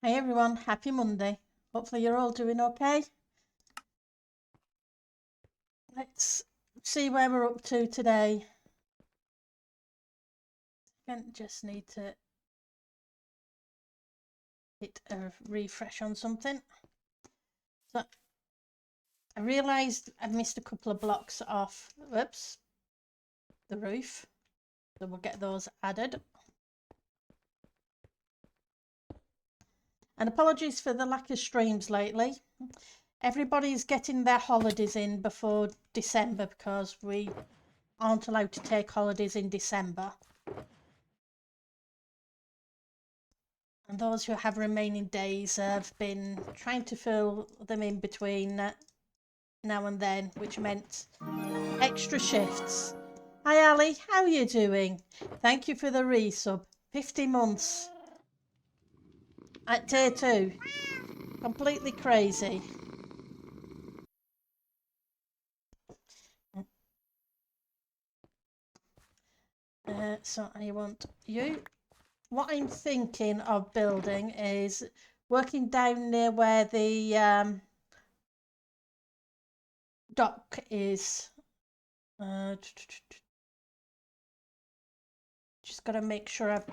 Hey everyone, happy Monday. Hopefully you're all doing okay. Let's see where we're up to today. I just need to hit a refresh on something. So I realised I missed a couple of blocks off, whoops, the roof. So we'll get those added. And apologies for the lack of streams lately. Everybody's getting their holidays in before December because we aren't allowed to take holidays in December. And those who have remaining days have been trying to fill them in between now and then, which meant extra shifts. Hi Ali, how are you doing? Thank you for the resub. 50 months at day 2. Completely crazy. So I want you. What I'm thinking of building is working down near where the dock is. Just got to make sure I've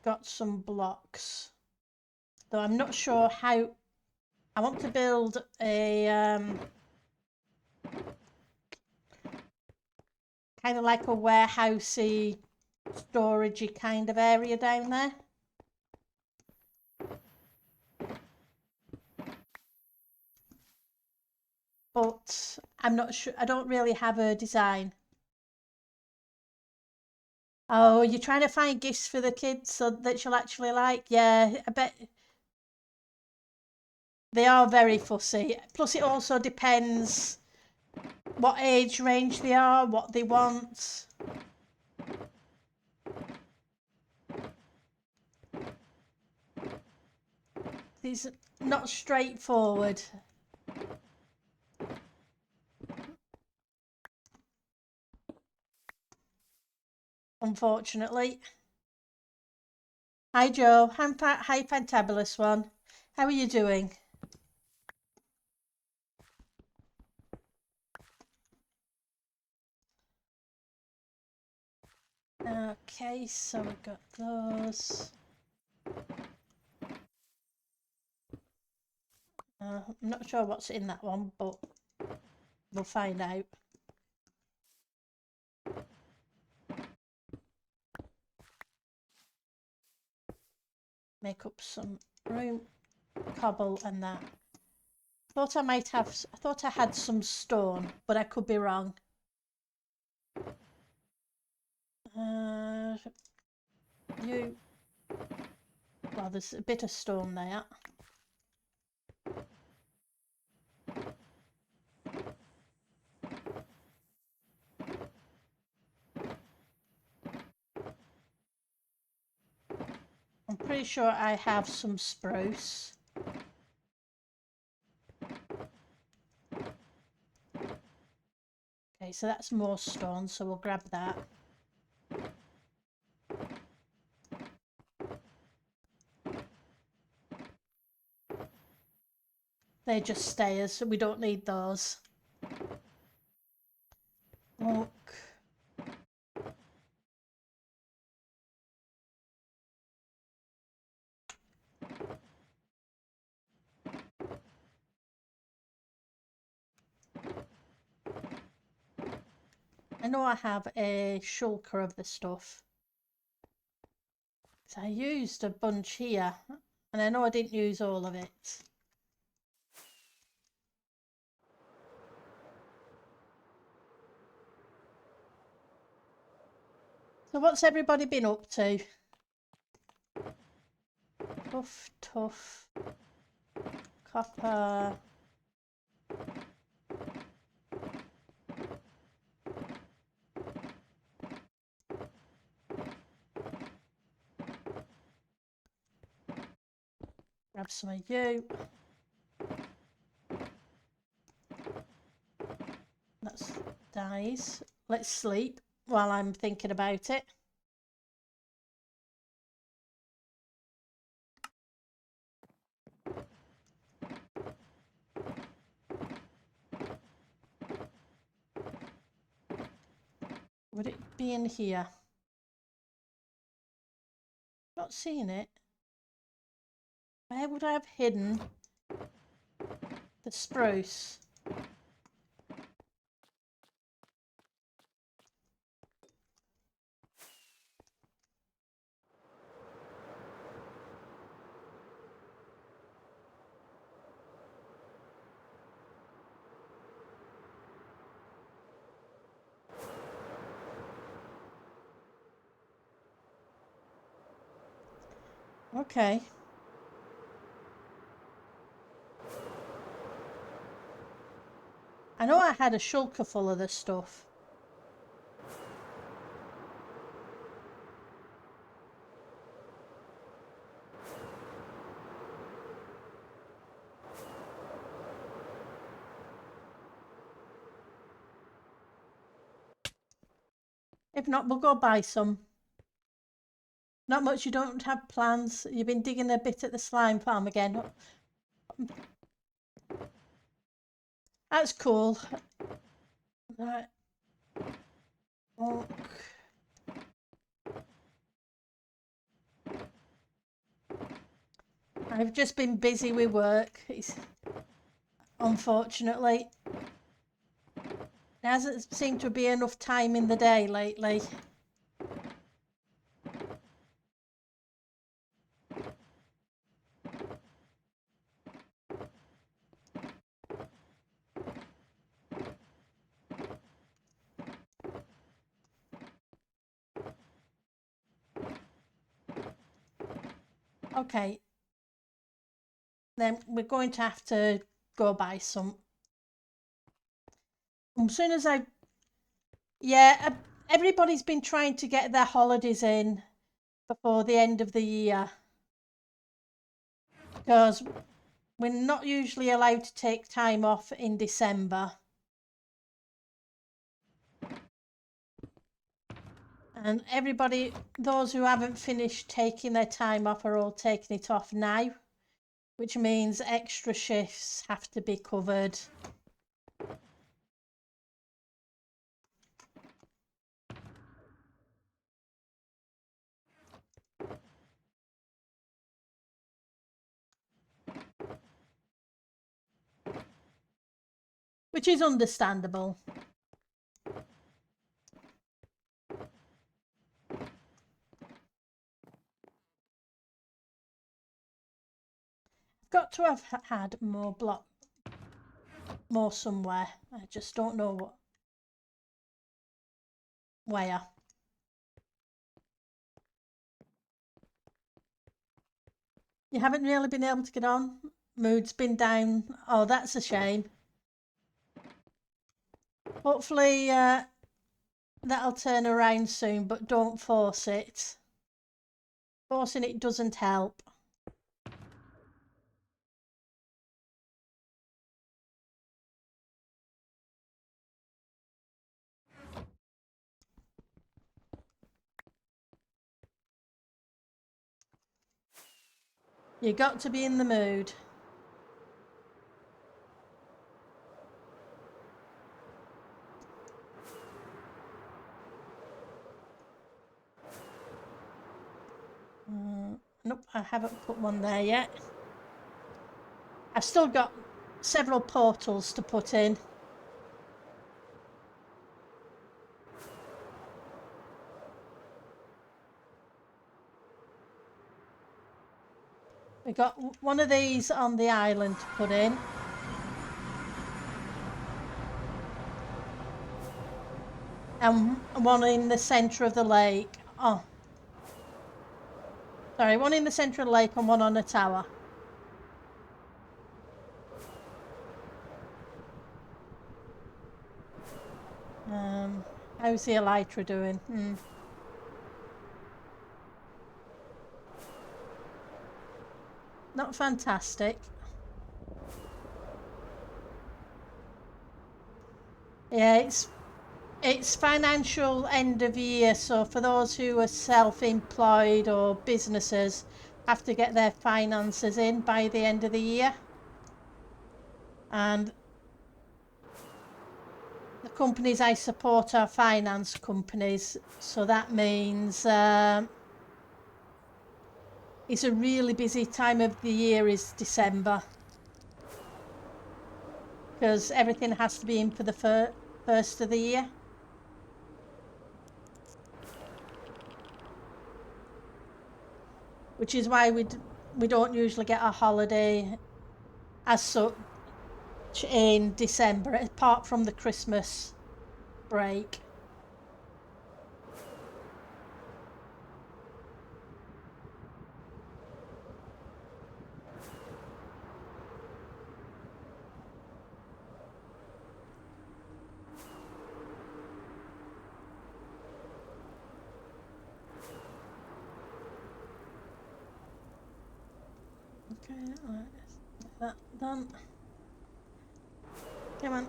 got some blocks. Though I'm not sure how. I want to build a kind of like a warehousey, storagey kind of area down there. But I'm not sure. I don't really have a design. Oh, you're trying to find gifts for the kids so that she'll actually like? Yeah, I bet they are very fussy. Plus, it also depends what age range they are, what they want. It's not straightforward. Unfortunately. Hi Joe, hi Fantabulous One. How are you doing? Okay, so we've got those. I'm not sure what's in that one, but we'll find out. Make up some room, cobble and that. I thought I had some stone, but I could be wrong. Well, there's a bit of stone there. I'm pretty sure I have some spruce. Okay, so that's more stone, so we'll grab that. They're just stairs, so we don't need those. Look. I know I have a shulker of the stuff. So I used a bunch here, and I know I didn't use all of it. So what's everybody been up to? Tough. Copper. Grab some of you. That's dies. Let's sleep while I'm thinking about it. Would it be in here? Not seeing it. Where would I have hidden the spruce? Okay. I know I had a shulker full of this stuff. If not, we'll go buy some. Not much, you don't have plans. You've been digging a bit at the slime farm again. That's cool. Right. Oh. I've just been busy with work. Unfortunately, there hasn't seemed to be enough time in the day lately. Okay, then we're going to have to go buy some. As soon as yeah, everybody's been trying to get their holidays in before the end of the year, because we're not usually allowed to take time off in December. And everybody, those who haven't finished taking their time off are all taking it off now, which means extra shifts have to be covered. Which is understandable. Got to have had more somewhere. I just don't know where. You haven't really been able to get on? Mood's been down. Oh, that's a shame. Hopefully that'll turn around soon, but don't force it. Forcing it doesn't help. You got to be in the mood. Nope, I haven't put one there yet. I've still got several portals to put in. We got one of these on the island to put in. And one in the centre of the lake. Oh. Sorry, one in the centre of the lake and one on the tower. How's the elytra doing? Not fantastic. Yeah, it's financial end of year, so for those who are self-employed or businesses have to get their finances in by the end of the year. And the companies I support are finance companies, so that means it's a really busy time of the year is December, because everything has to be in for the first of the year. Which is why we don't usually get a holiday as such in December, apart from the Christmas break. Okay, alright, that done. Come on.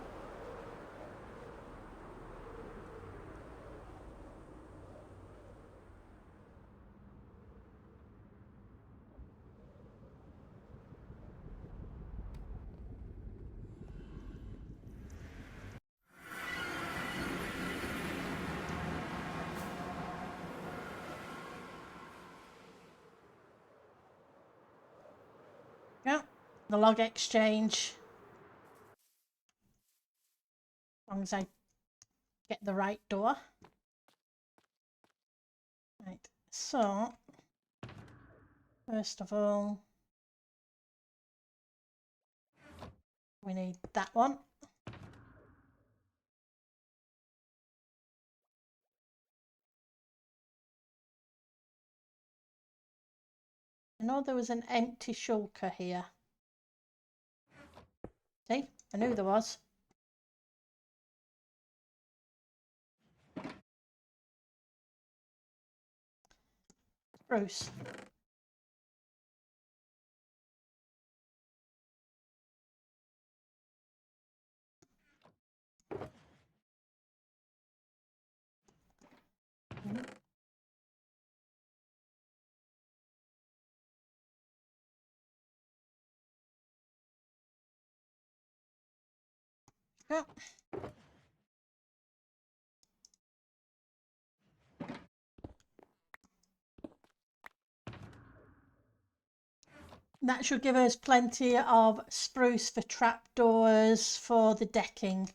Yeah, the log exchange. As long as I get the right door. Right, so first of all, we need that one. I know there was an empty shulker here. See, I knew there was. Bruce. Yeah. That should give us plenty of spruce for trapdoors for the decking.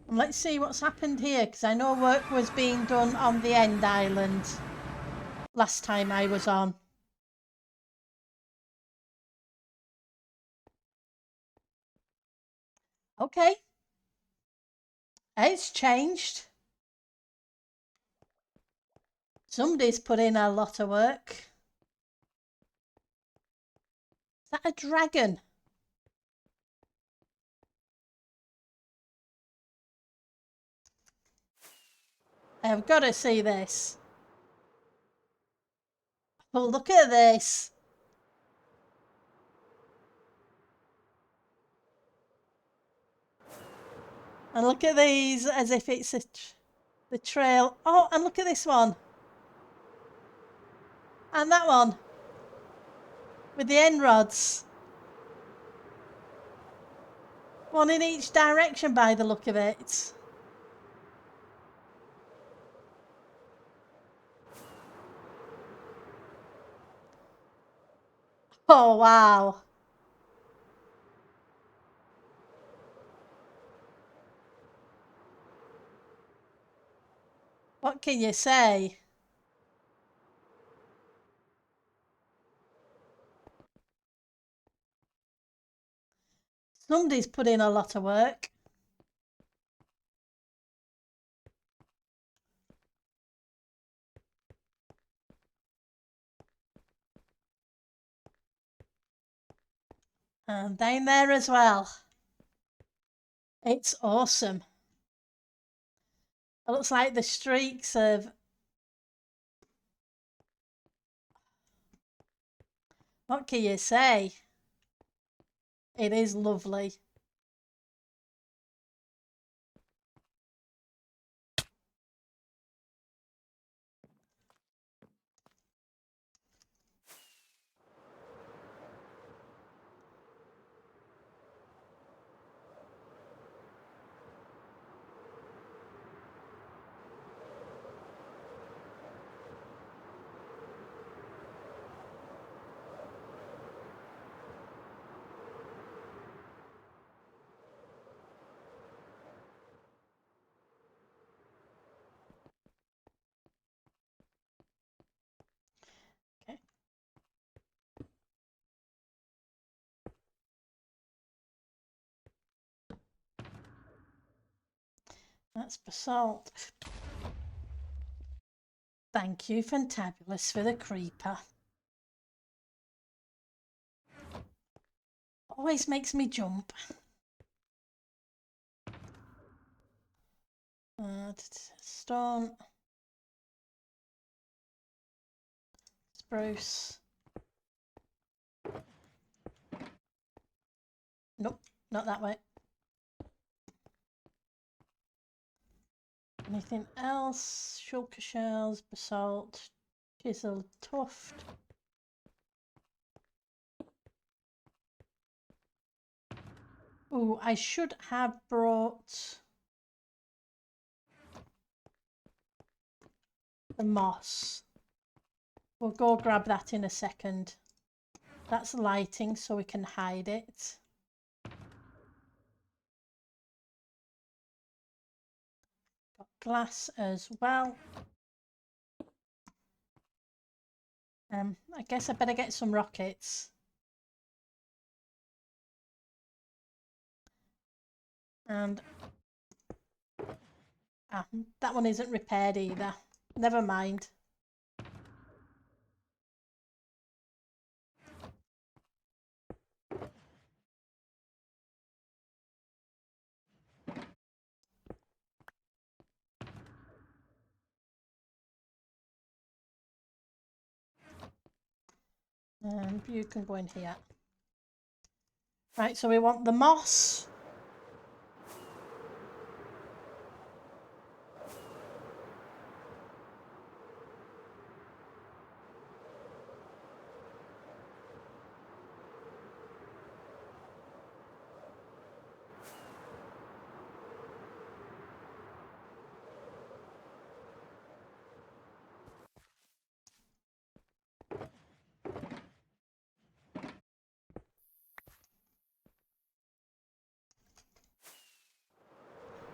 And let's see what's happened here, because I know work was being done on the end island last time I was on. Okay. It's changed. Somebody's put in a lot of work. Is that a dragon? I have got to see this. Oh, look at this. And look at these as if it's the trail. Oh, and look at this one. And that one. With the end rods. One in each direction by the look of it. Oh, wow. What can you say? Somebody's put in a lot of work. And down there as well. It's awesome. It looks like the streaks of What can you say? It is lovely. Okay. That's basalt. Thank you, Fantabulous, for the creeper. Always makes me jump. Stone. Spruce. Nope, not that way. Anything else? Shulker shells, basalt, chisel, tuft. Ooh, I should have brought the moss. We'll go grab that in a second. That's lighting, so we can hide it. Got glass as well. I guess I better get some rockets. And that one isn't repaired either. Never mind. And you can go in here. Right, so we want the moss.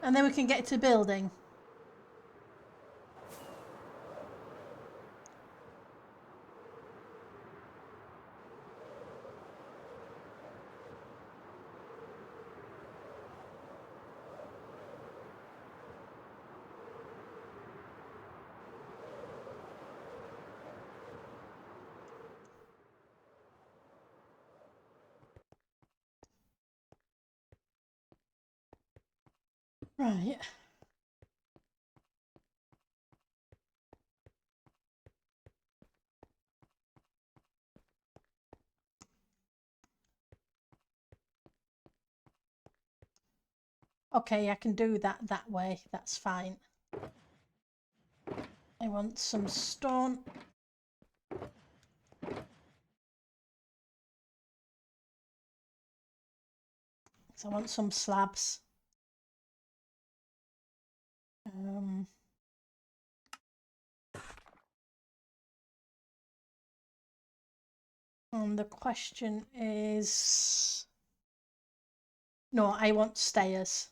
And then we can get to building. Right. Okay, I can do that way. That's fine. I want some stone. So I want some slabs. And the question is... No, I want stairs.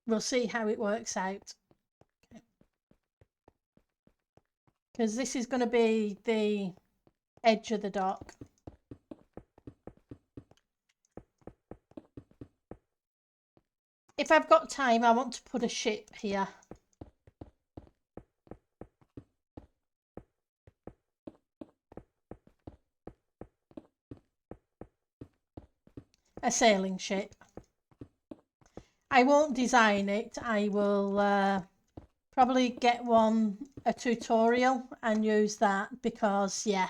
We'll see how it works out. Because this is going to be the edge of the dock. If I've got time, I want to put a ship here. A sailing ship. I won't design it. I will probably get a tutorial and use that because, yeah.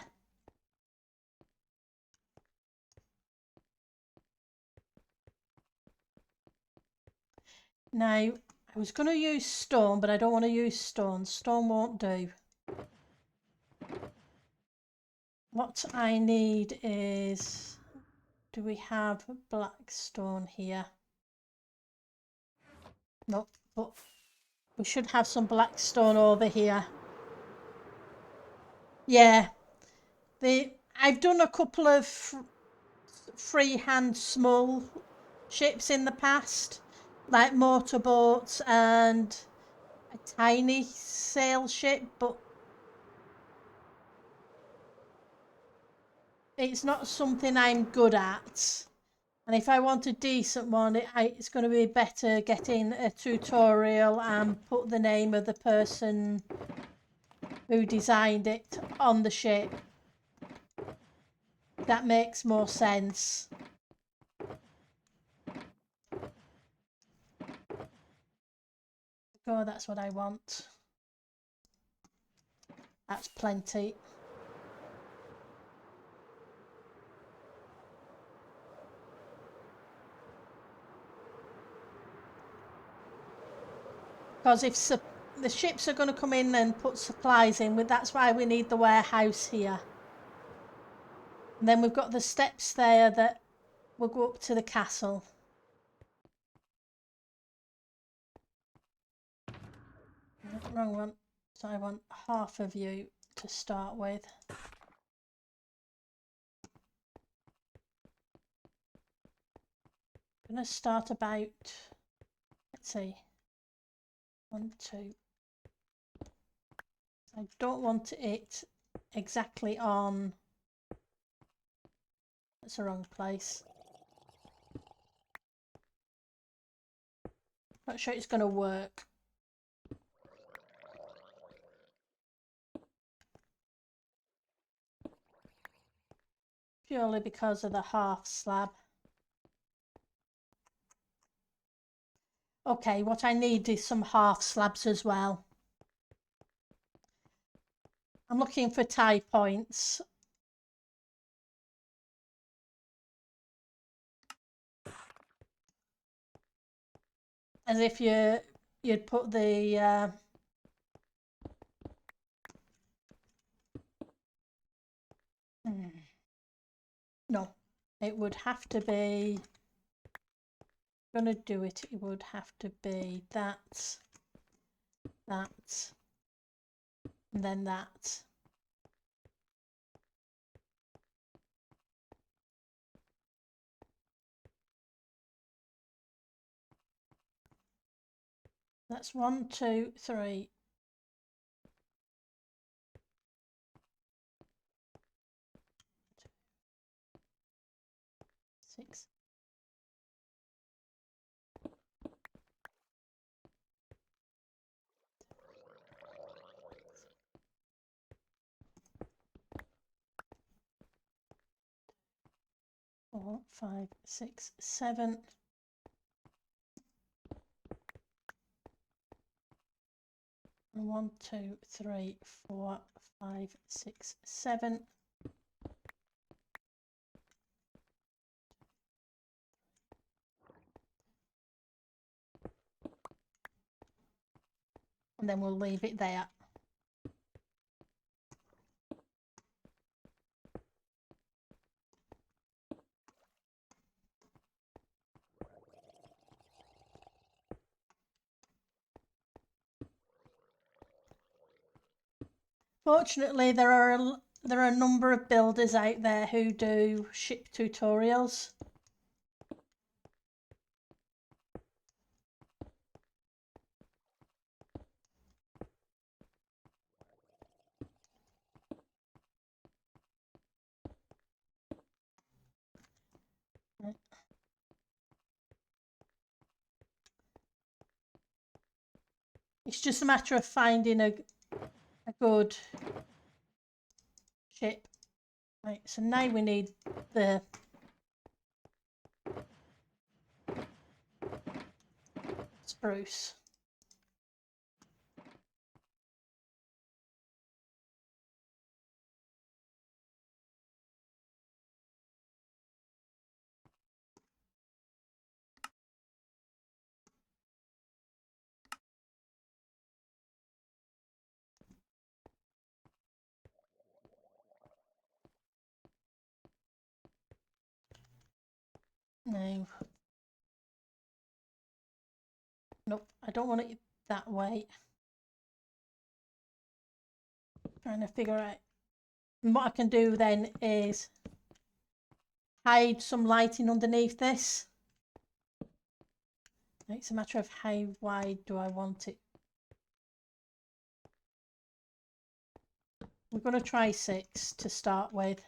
Now, I was going to use stone, but I don't want to use stone. Stone won't do. What I need is, do we have black stone here? No, but we should have some black stone over here. Yeah, I've done a couple of freehand small ships in the past, like motorboats and a tiny sail ship, but it's not something I'm good at. And if I want a decent one, it's going to be better getting a tutorial and put the name of the person who designed it on the ship. That makes more sense. Oh, that's what I want. That's plenty. Because if the ships are going to come in and put supplies in, that's why we need the warehouse here. And then we've got the steps there that will go up to the castle. Wrong one. So I want half of you to start with. I'm going to start about, let's see, 1, 2. I don't want it exactly on, that's the wrong place. Not sure it's going to work. Purely because of the half slab. Okay, what I need is some half slabs as well. I'm looking for tie points. As if you'd put the no, it would have to be, gonna do it, it would have to be that, and then that. That's 1, 2, 3. 6. Four, 5, 6, 7. And 1, 2, 3, 4, 5, 6, 7. And then we'll leave it there. Fortunately, there are a number of builders out there who do ship tutorials. It's just a matter of finding a good ship. Right, so now we need the spruce. No. Nope, I don't want it that way. Trying to figure out. And what I can do then is hide some lighting underneath this. It's a matter of how wide do I want it. We're going to try 6 to start with.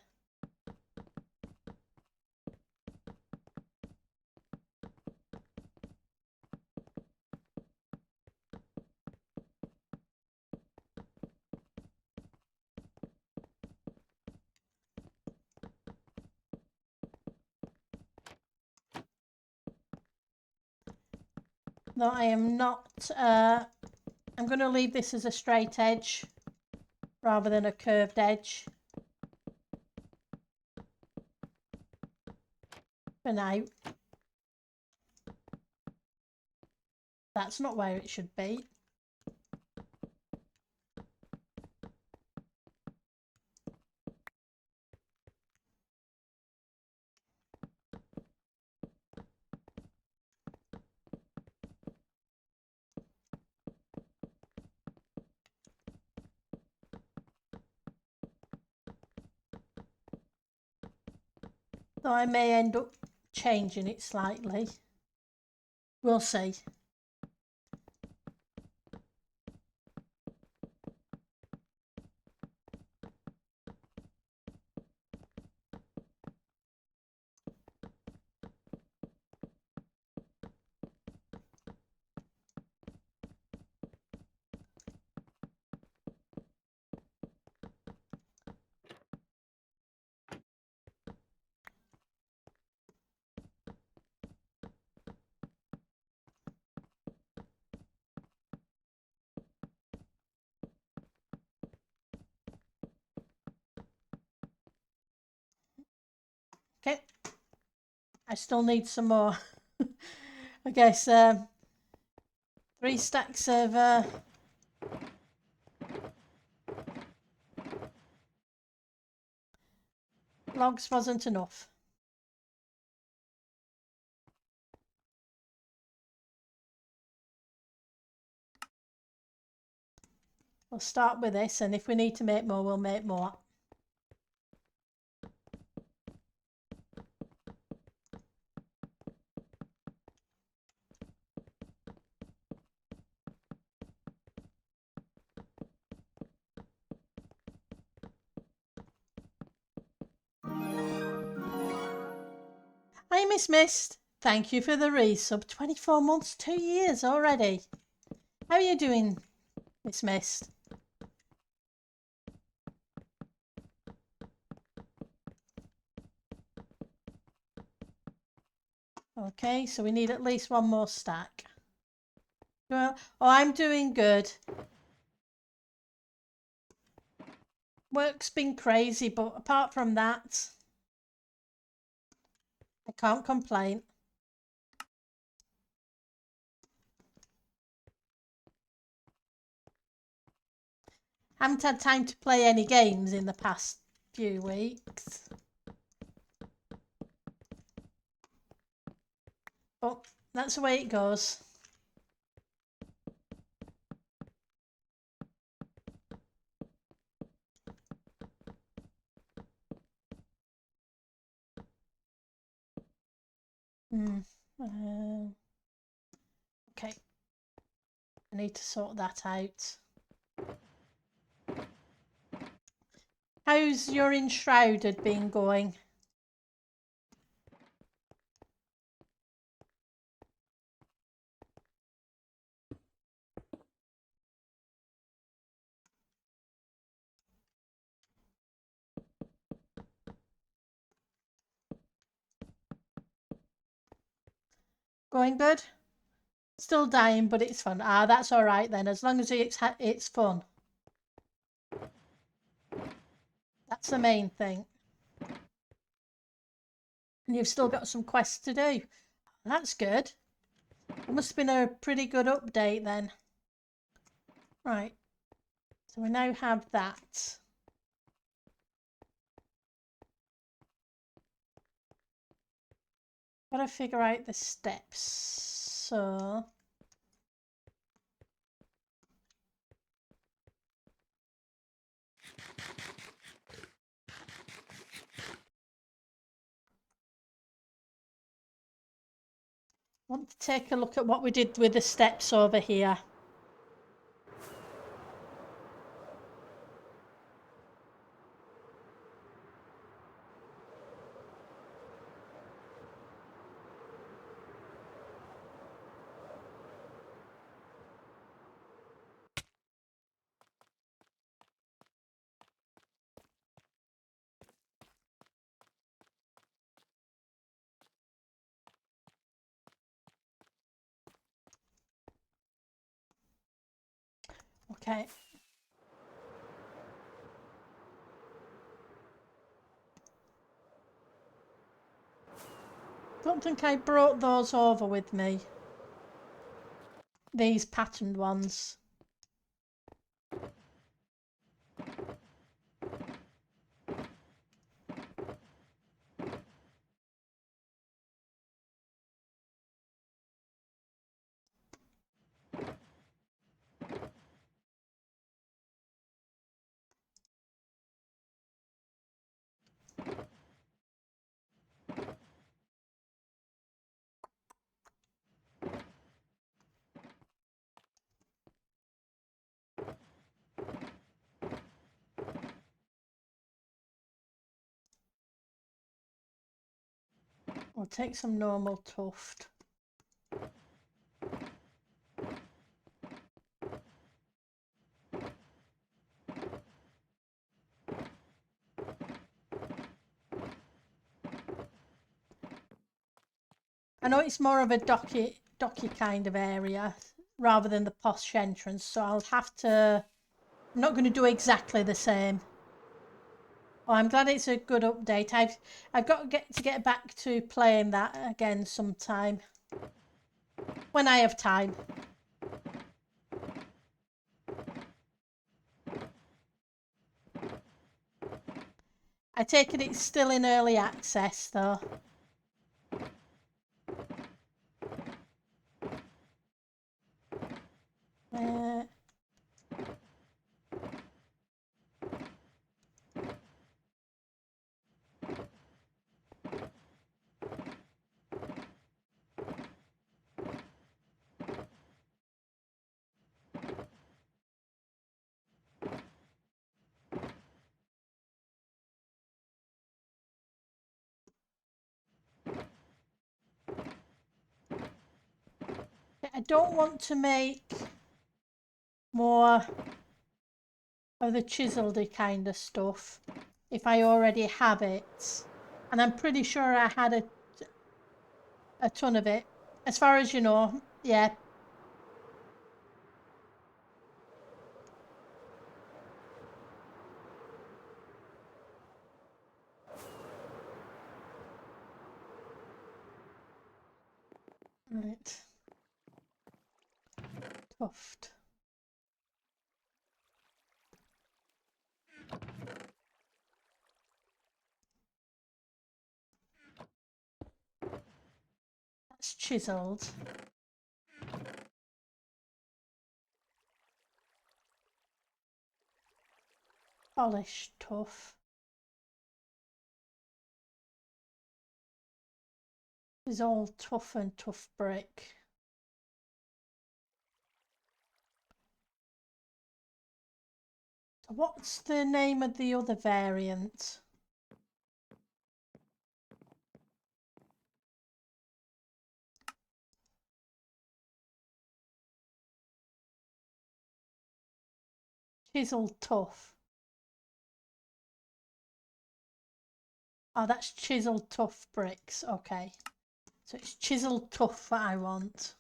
No, I am not. I'm going to leave this as a straight edge rather than a curved edge for now. That's not where it should be. So I may end up changing it slightly. We'll see. Okay, I still need some more. I guess 3 stacks of logs wasn't enough. We'll start with this, and if we need to make more, we'll make more. Hi, Miss Mist. Thank you for the resub. 24 months, 2 years already. How are you doing, Miss Mist? Okay, so we need at least 1 more stack. Well, oh, I'm doing good. Work's been crazy, but apart from that, I can't complain. Haven't had time to play any games in the past few weeks. But that's the way it goes. Okay. I need to sort that out. How's your Enshrouded been going? Going good? Still dying, but it's fun. Ah, that's all right then. As long as it's fun. That's the main thing. And you've still got some quests to do. That's good. It must have been a pretty good update then. Right. So we now have that. Gotta figure out the steps. So want to take a look at what we did with the steps over here. Okay. Don't think I brought those over with me. These patterned ones. We'll take some normal tuft. I know it's more of a docky kind of area rather than the posh entrance, so I'll have to... I'm not going to do exactly the same. Oh, I'm glad it's a good update. I've got to get back to playing that again sometime. When I have time. I take it it's still in early access though. I don't want to make more of the chiseledy kind of stuff if I already have it. And I'm pretty sure I had a ton of it. As far as you know, yeah. Right. Tuft. That's chiselled. Polished tuff. This is all tough and tough brick. What's the name of the other variant? Chiseled tough. Oh, that's chiseled tough bricks. Okay. So it's chiseled tough that I want.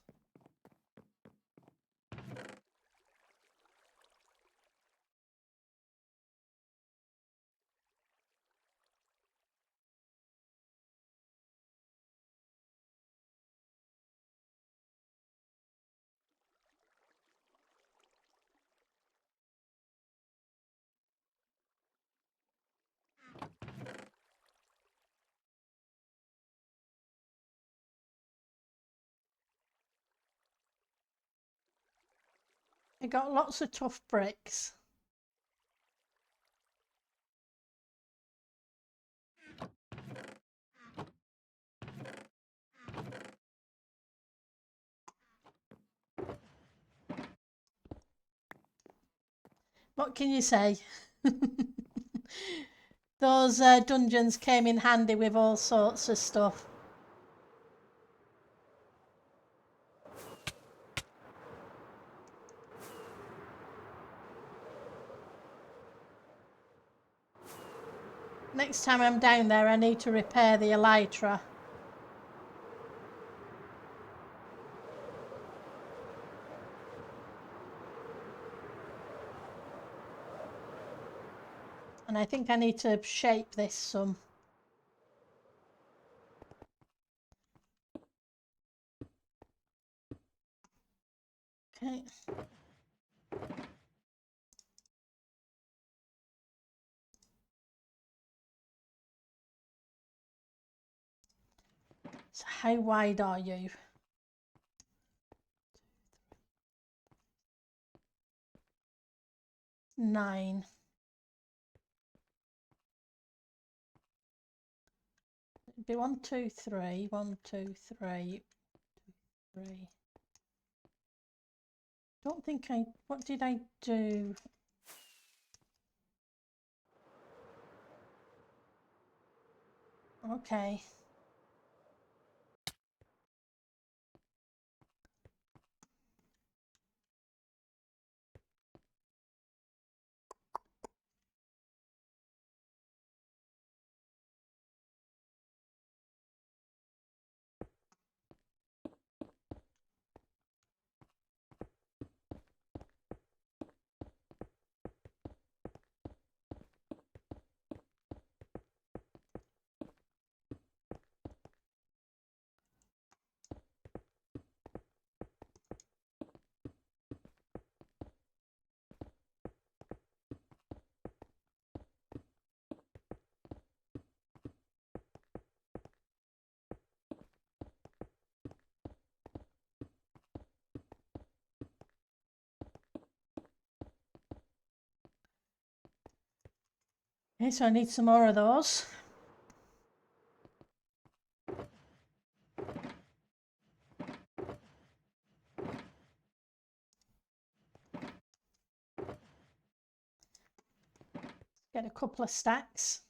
I got lots of tough bricks. What can you say? Those dungeons came in handy with all sorts of stuff. Next time I'm down there, I need to repair the elytra. And I think I need to shape this some. Okay. So how wide are you? Nine. It'd be 1, 2, 3, 1, 2, 3, 3. Don't think what did I do? Okay. Okay, so I need some more of those. Get a couple of stacks.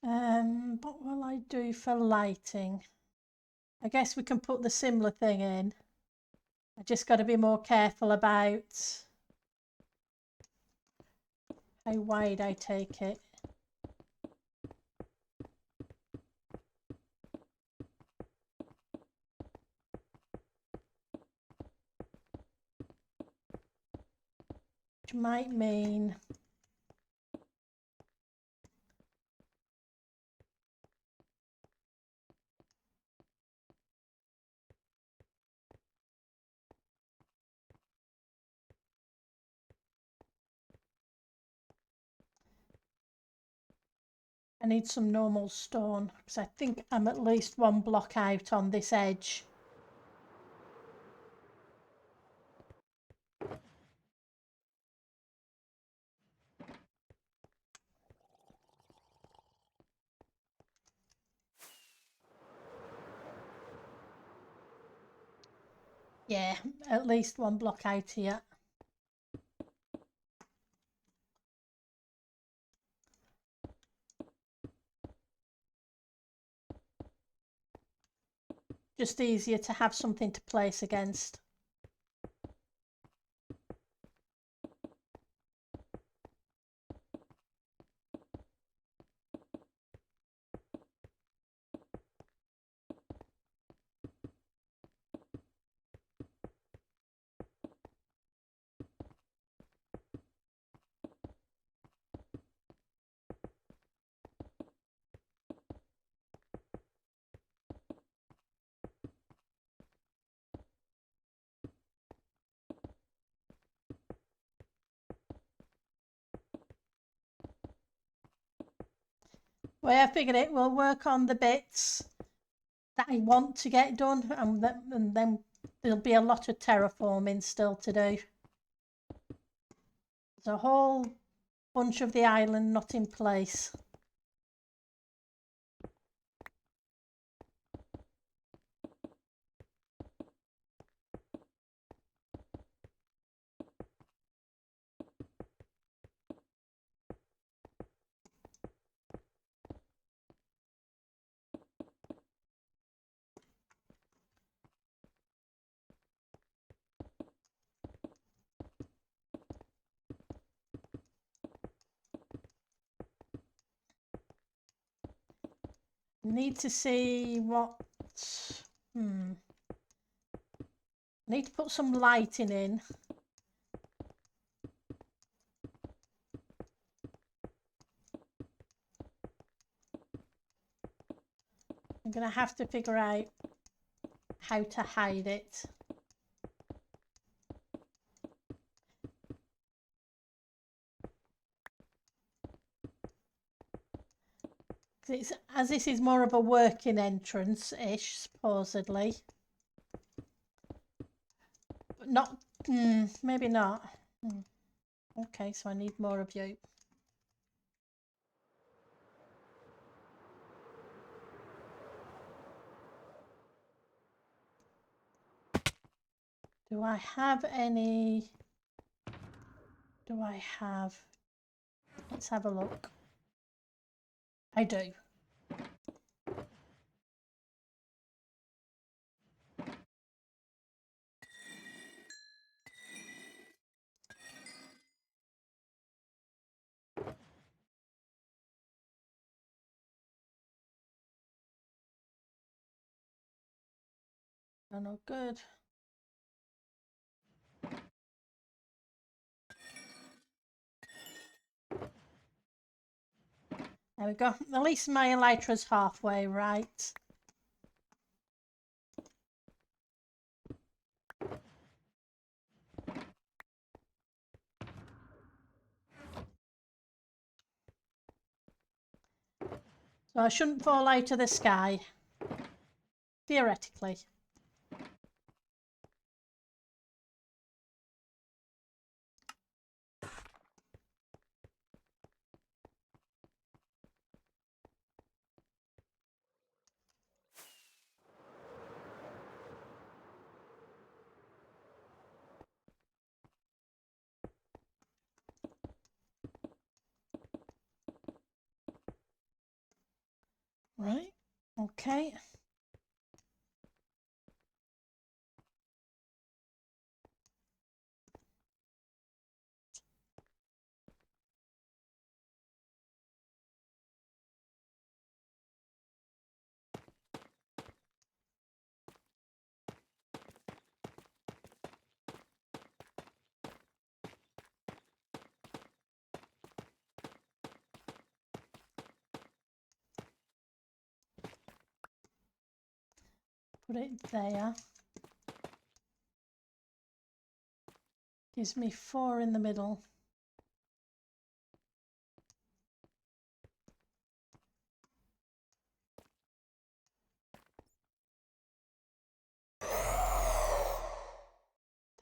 What will I do for lighting? I guess we can put the similar thing in. I just got to be more careful about how wide I take it. Which might mean I need some normal stone because I think I'm at least one block out on this edge. Yeah, at least one block out here. Just easier to have something to place against. Well, I figured it will work on the bits that I want to get done, and then there'll be a lot of terraforming still to do. There's a whole bunch of the island not in place. Need to see what... Need to put some lighting in. I'm going to have to figure out how to hide it. As this is more of a working entrance-ish, supposedly. But not... maybe not. Okay, so I need more of you. Do I have any... Do I have... Let's have a look. I do. They're not good. There we go. At least my elytra's halfway right. So I shouldn't fall out of the sky. Theoretically. Right, okay. Put it there. Gives me 4 in the middle.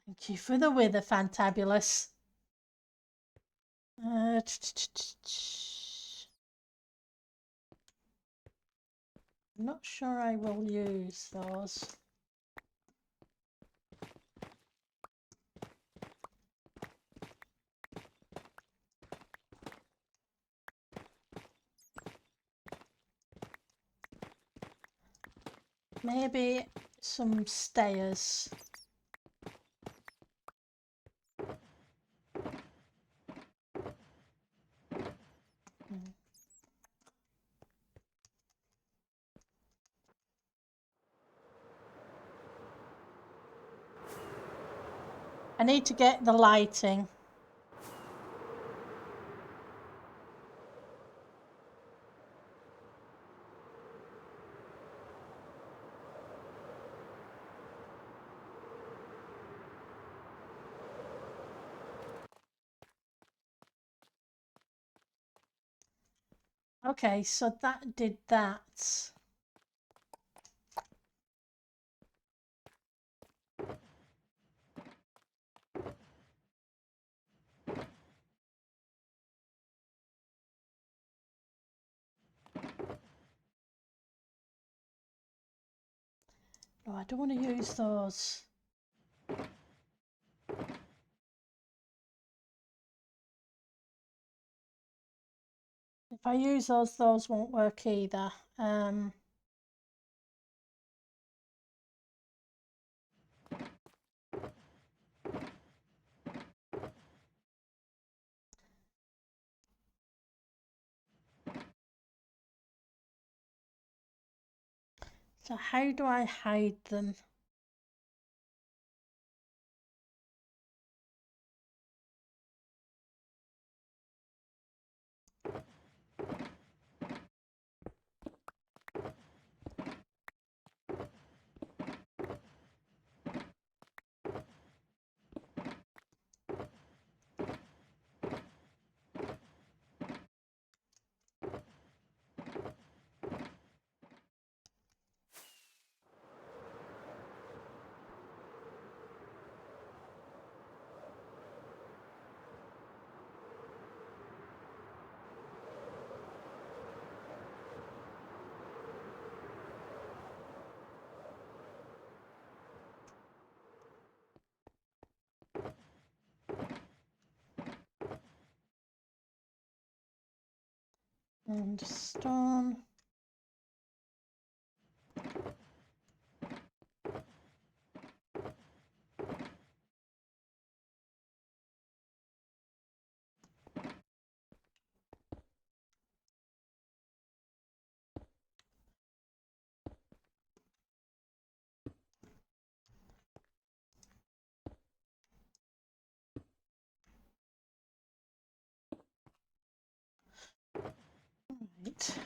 Thank you for the wither, Fantabulous. I'm not sure I will use those. Maybe some stairs. I need to get the lighting. Okay, so that did that. Oh, I don't want to use those. If I use those won't work either. So how do I hide them? And stone. Right.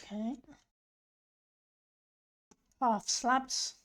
Okay. Half slabs.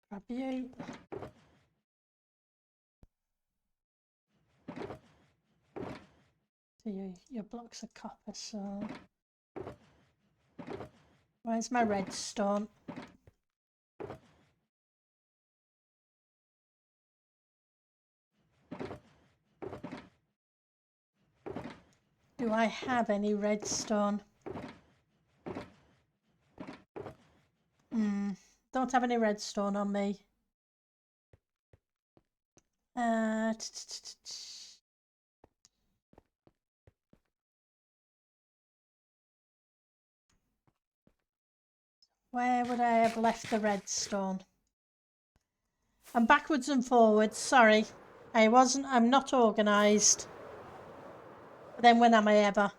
Grab you. So your blocks of copper, so where's my redstone? Do I have any redstone? Don't have any redstone on me. Where would I have left the redstone? I'm backwards and forwards, sorry. I'm not organised. But then when am I ever?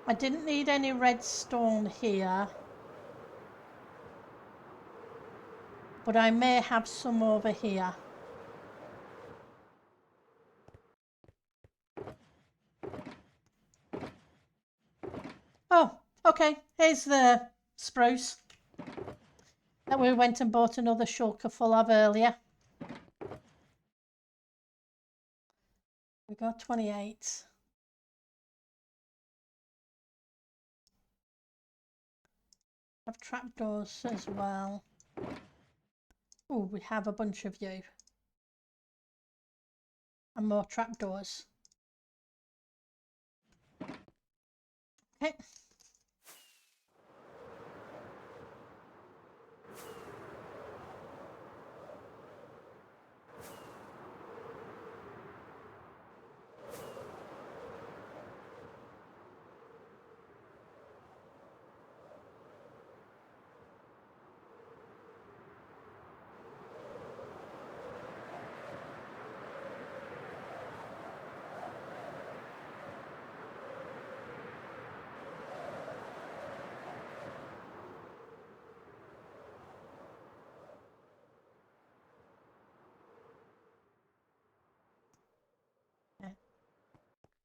I didn't need any redstone here, but I may have some over here. Oh, okay, here's the spruce that we went and bought another shulker full of earlier. We got 28. Have trapdoors as well. Oh, we have a bunch of you. And more trapdoors. Okay.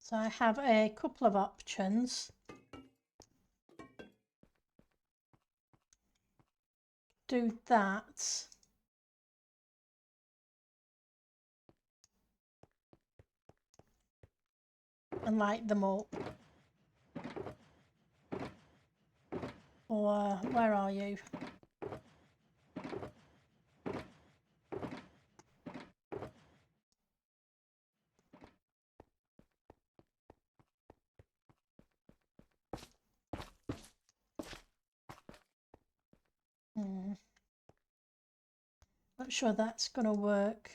So I have a couple of options. Do that. And light them up. Or where are you? Not sure that's going to work.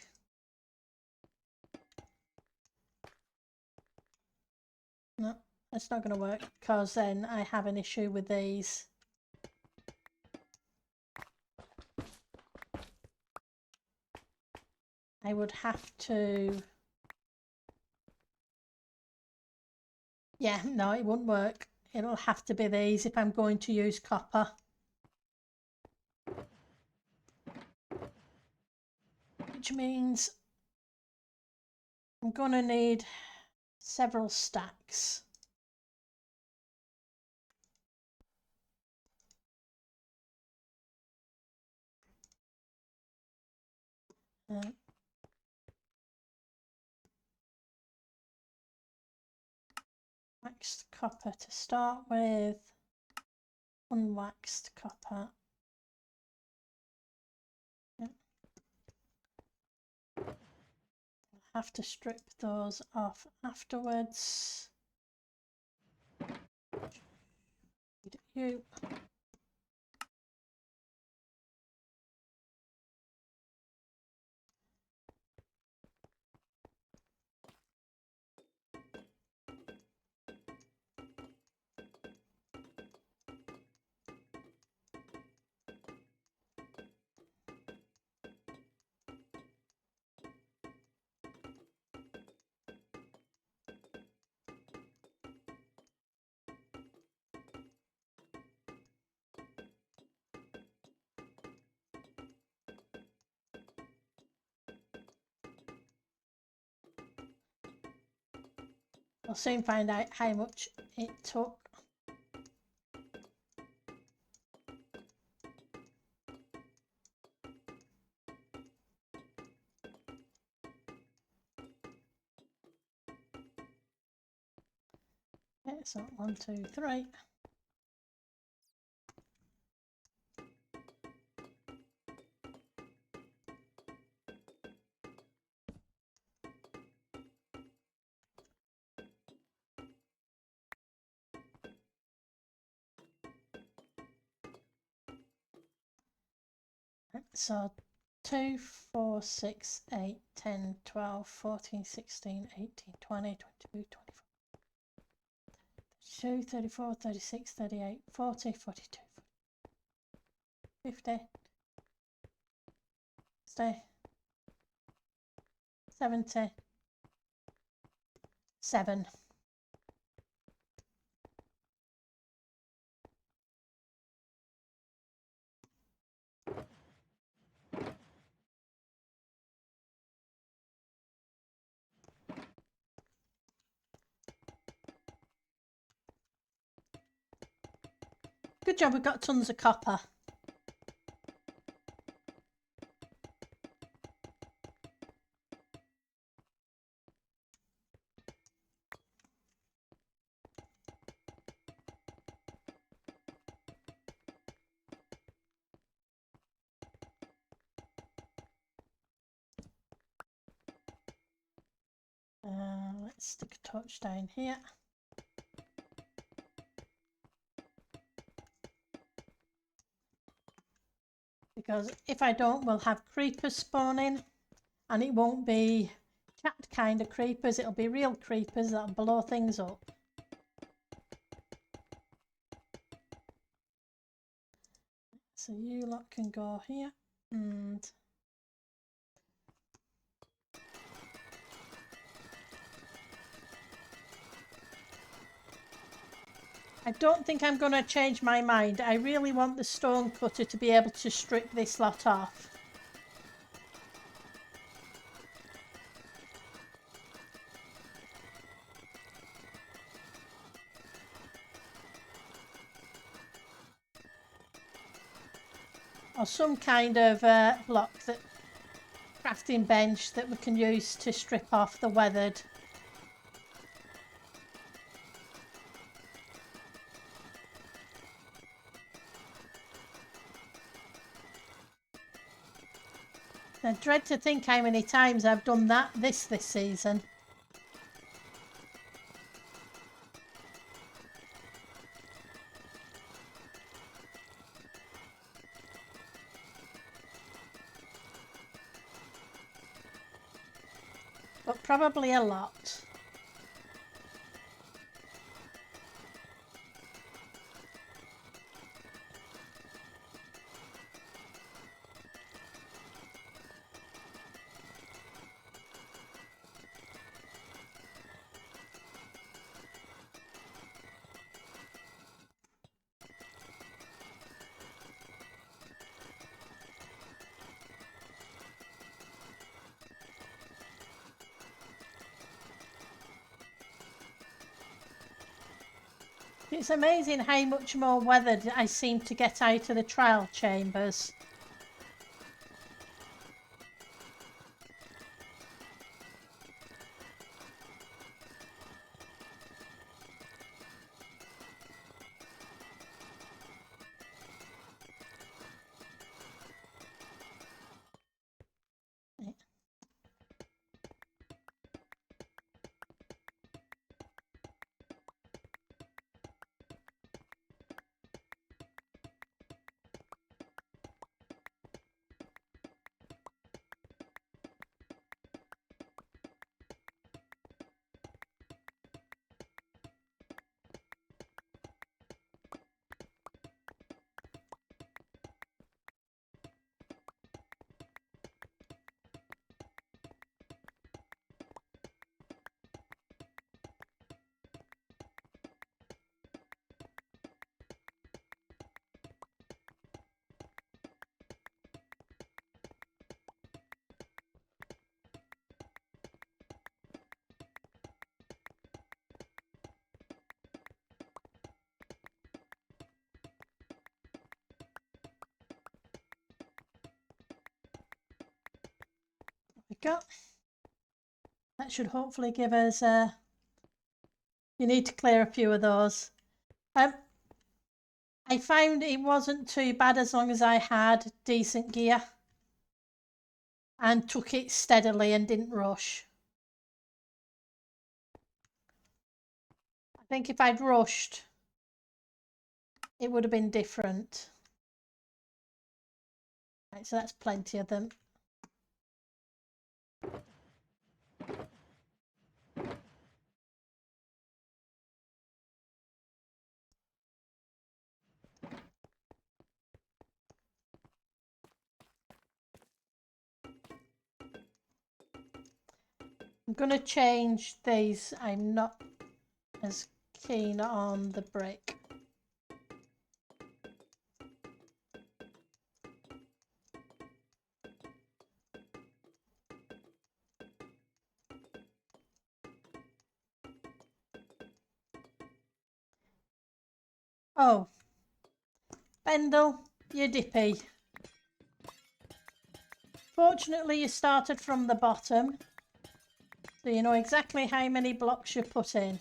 No, it's not going to work because then I have an issue with these. I would have to... Yeah, no, it won't work. It'll have to be these if I'm going to use copper. Which means I'm going to need several stacks. Waxed copper to start with, unwaxed copper. Yep. I'll have to strip those off afterwards. You. We'll soon find out how much it took. Okay, so 1, 2, 3. So 2, 4, 6, 8, 10, 12, 14, 16, 18, 20, 22, 24, 34, 36, 38, 40, 42, 50, 60, 70, 7. Good job, we've got tons of copper. Let's stick a torch down here. Because if I don't, we'll have creepers spawning, and it won't be chat kind of creepers, it'll be real creepers that'll blow things up. So you lot can go here, and I don't think I'm going to change my mind. I really want the stone cutter to be able to strip this lot off. Or some kind of block, that crafting bench that we can use to strip off the weathered. I dread to think how many times I've done that this season. But probably a lot. It's amazing how much more weathered I seem to get out of the trial chambers. We go. That should hopefully give us you need to clear a few of those. I found it wasn't too bad as long as I had decent gear and took it steadily and didn't rush. I think if I'd rushed, it would have been different. Right, so that's plenty of them. I'm going to change these. I'm not as keen on the brick. Oh, Bendel, you're dippy. Fortunately, you started from the bottom, so you know exactly how many blocks you put in.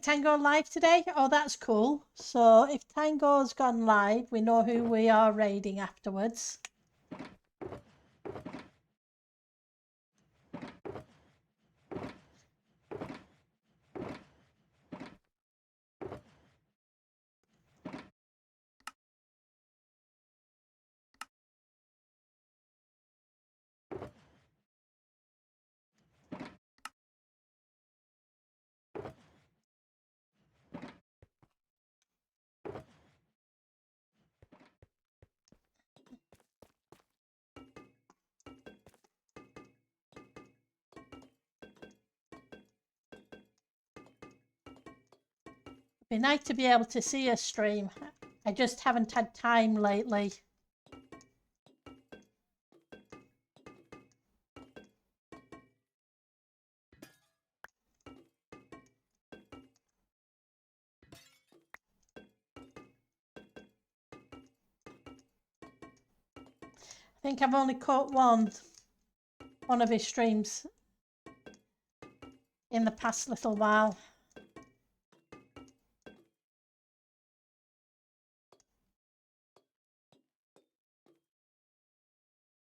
Tango live today? Oh, that's cool. So if Tango's gone live, we know who we are raiding afterwards. Be nice to be able to see a stream. I just haven't had time lately. I think I've only caught one of his streams in the past little while.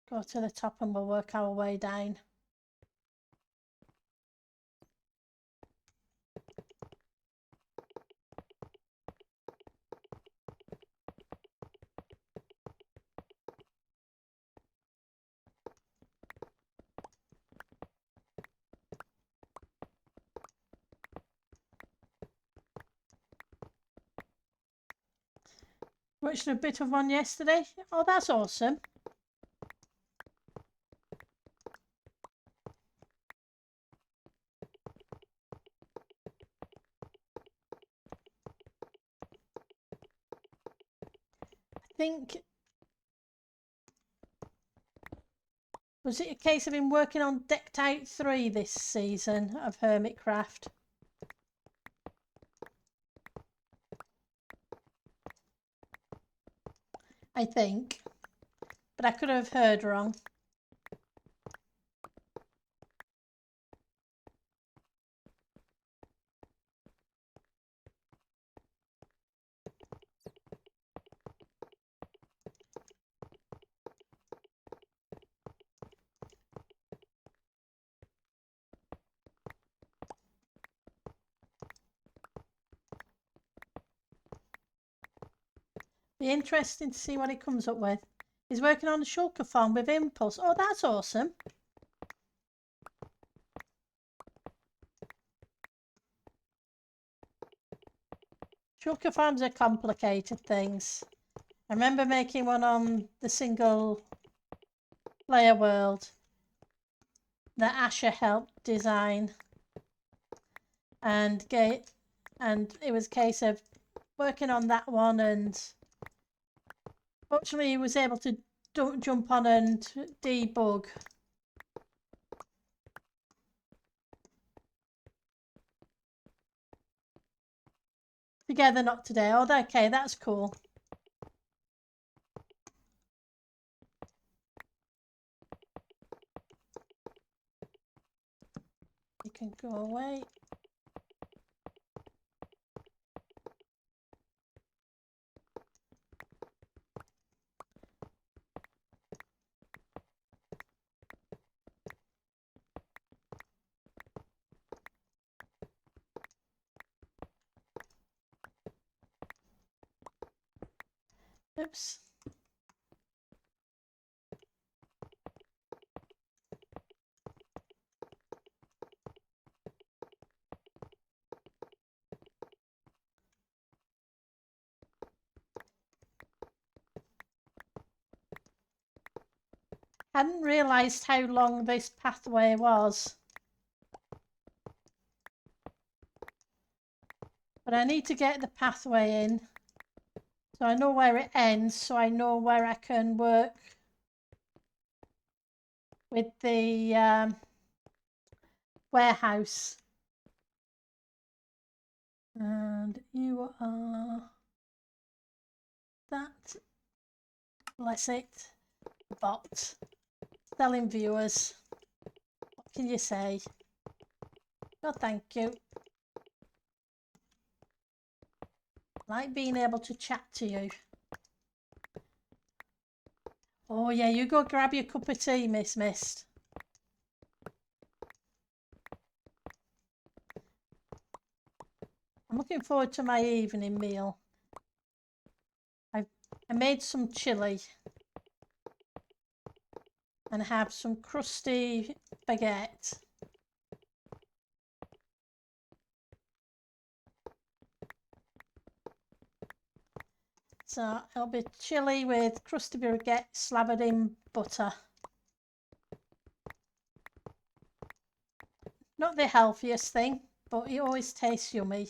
Go to the top and we'll work our way down. Watched a bit of one yesterday. Oh, that's awesome. I think, was it a case of him working on Decked Out 3 this season of Hermitcraft? I think, but I could have heard wrong. Be interesting to see what he comes up with. He's working on a shulker farm with Impulse. Oh, that's awesome. Shulker farms are complicated things. I remember making one on the single player world that Asher helped design, and it was a case of working on that one, and fortunately he was able to jump on and debug. Together, not today. Oh, okay, that's cool. You can go away. Oops. Hadn't realised how long this pathway was. But I need to get the pathway in, so I know where it ends, so I know where I can work with the warehouse. And you are that, bless it, bot, selling viewers. What can you say? No, thank you. Like being able to chat to you. Oh yeah, you go grab your cup of tea, Miss Mist. I'm looking forward to my evening meal. I made some chilli and have some crusty baguette. So it'll be chilli with crusty baguette slathered in butter. Not the healthiest thing, but it always tastes yummy.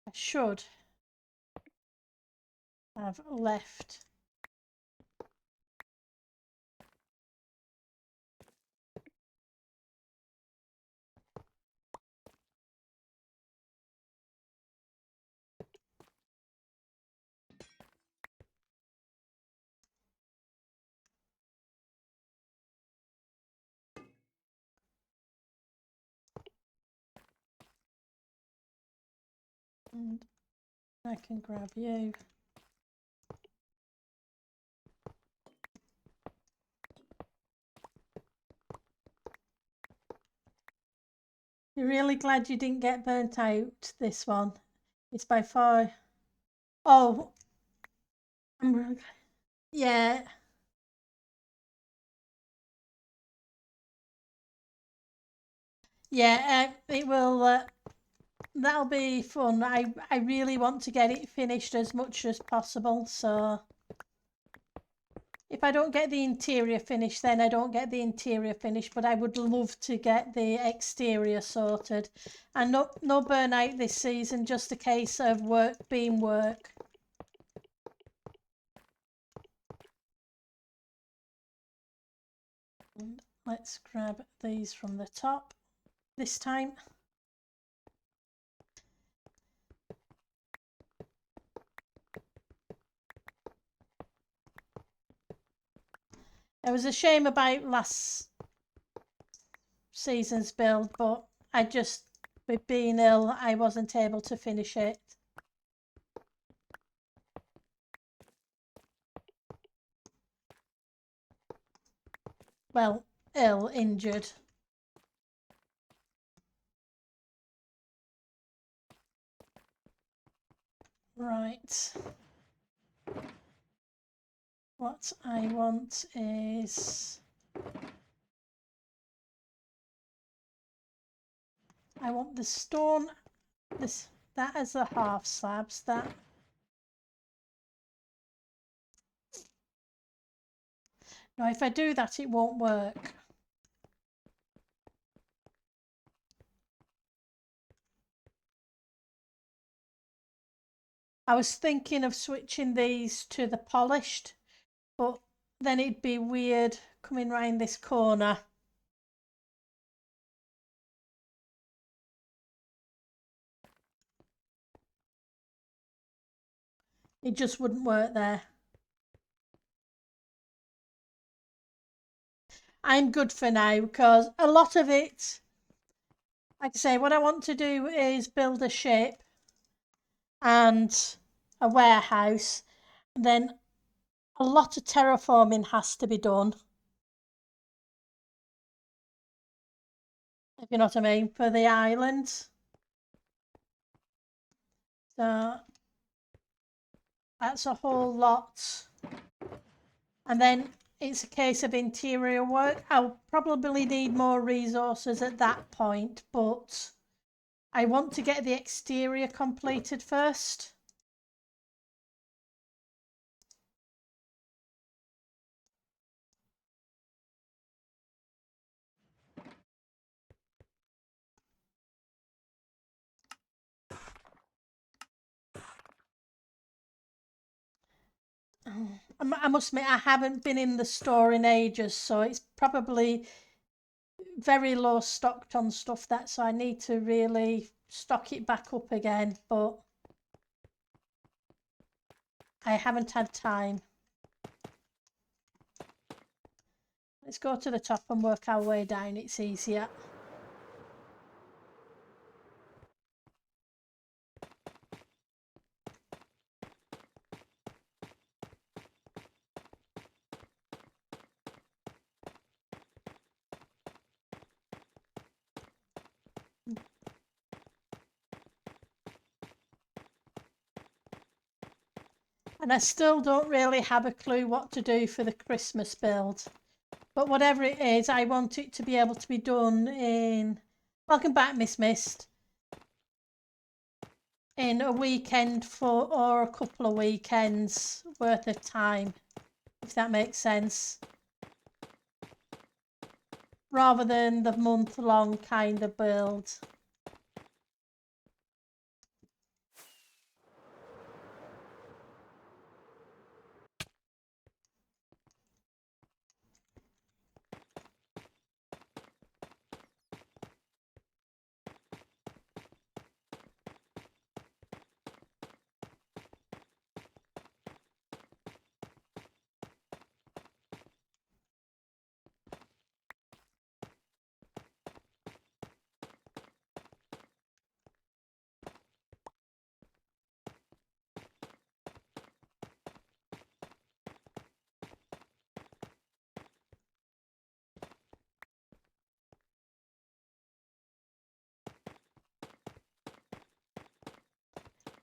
I should have left and I can grab you. You're really glad you didn't get burnt out this one. It's by far. Oh, I'm really glad. Yeah. Yeah, it will. That'll be fun. I really want to get it finished as much as possible. So if I don't get the interior finished, then I don't get the interior finished. But I would love to get the exterior sorted, and no burnout this season. Just a case of work being work. And let's grab these from the top this time. It was a shame about last season's build, but with being ill, I wasn't able to finish it. Well, ill, injured. Right. What I want is I want the stone, that as the half slabs, that. Now if I do that it won't work. I was thinking of switching these to the polished, but then it'd be weird coming round this corner. It just wouldn't work there. I'm good for now because a lot of it, like I say, what I want to do is build a ship and a warehouse. And then a lot of terraforming has to be done. If you know what I mean, for the island. So That's a whole lot. And then it's a case of interior work. I'll probably need more resources at that point, but I want to get the exterior completed first. I must admit, I haven't been in the store in ages, so it's probably very low stocked on stuff that, so I need to really stock it back up again, but I haven't had time. Let's go to the top and work our way down, it's easier. And I still don't really have a clue what to do for the Christmas build. But whatever it is, I want it to be able to be done in... Welcome back, Miss Mist. In a weekend or a couple of weekends worth of time, if that makes sense. Rather than the month-long kind of build.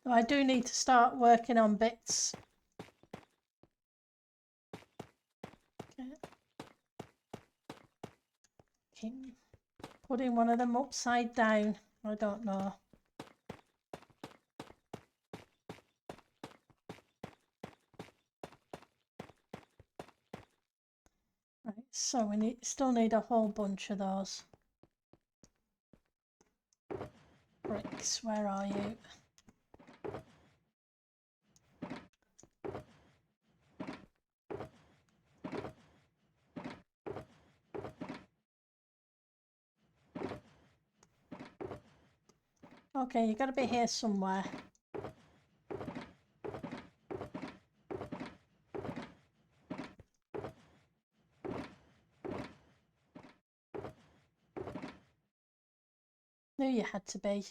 So I do need to start working on bits. Okay. Putting one of them upside down. I don't know. Right, so we still need a whole bunch of those. Bricks, where are you? Okay, you got to be here somewhere. Knew you had to be.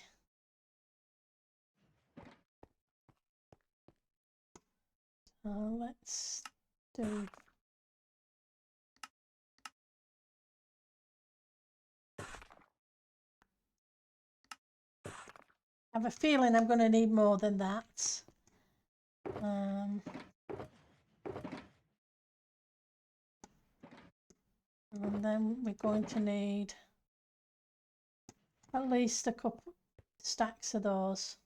So let's do... I have a feeling I'm going to need more than that. And then we're going to need at least a couple stacks of those.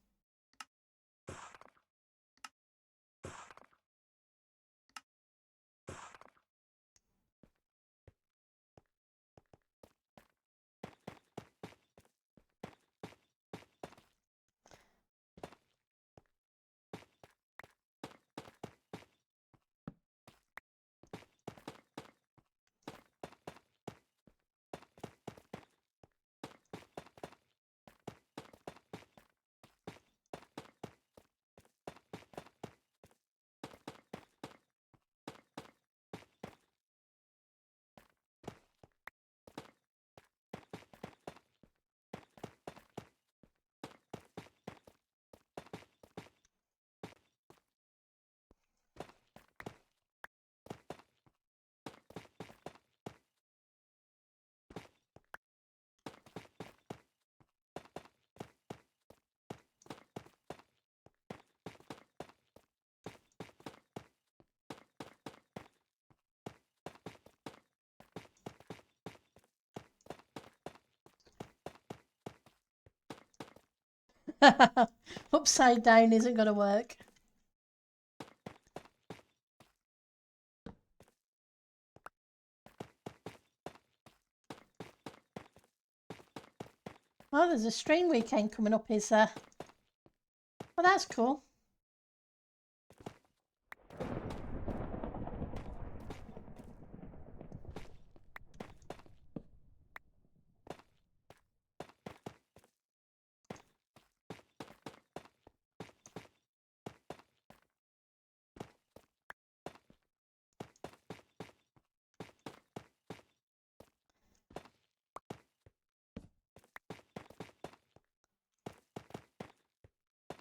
Upside down isn't going to work. Oh, there's a strain weekend coming up, is there? Well, that's cool.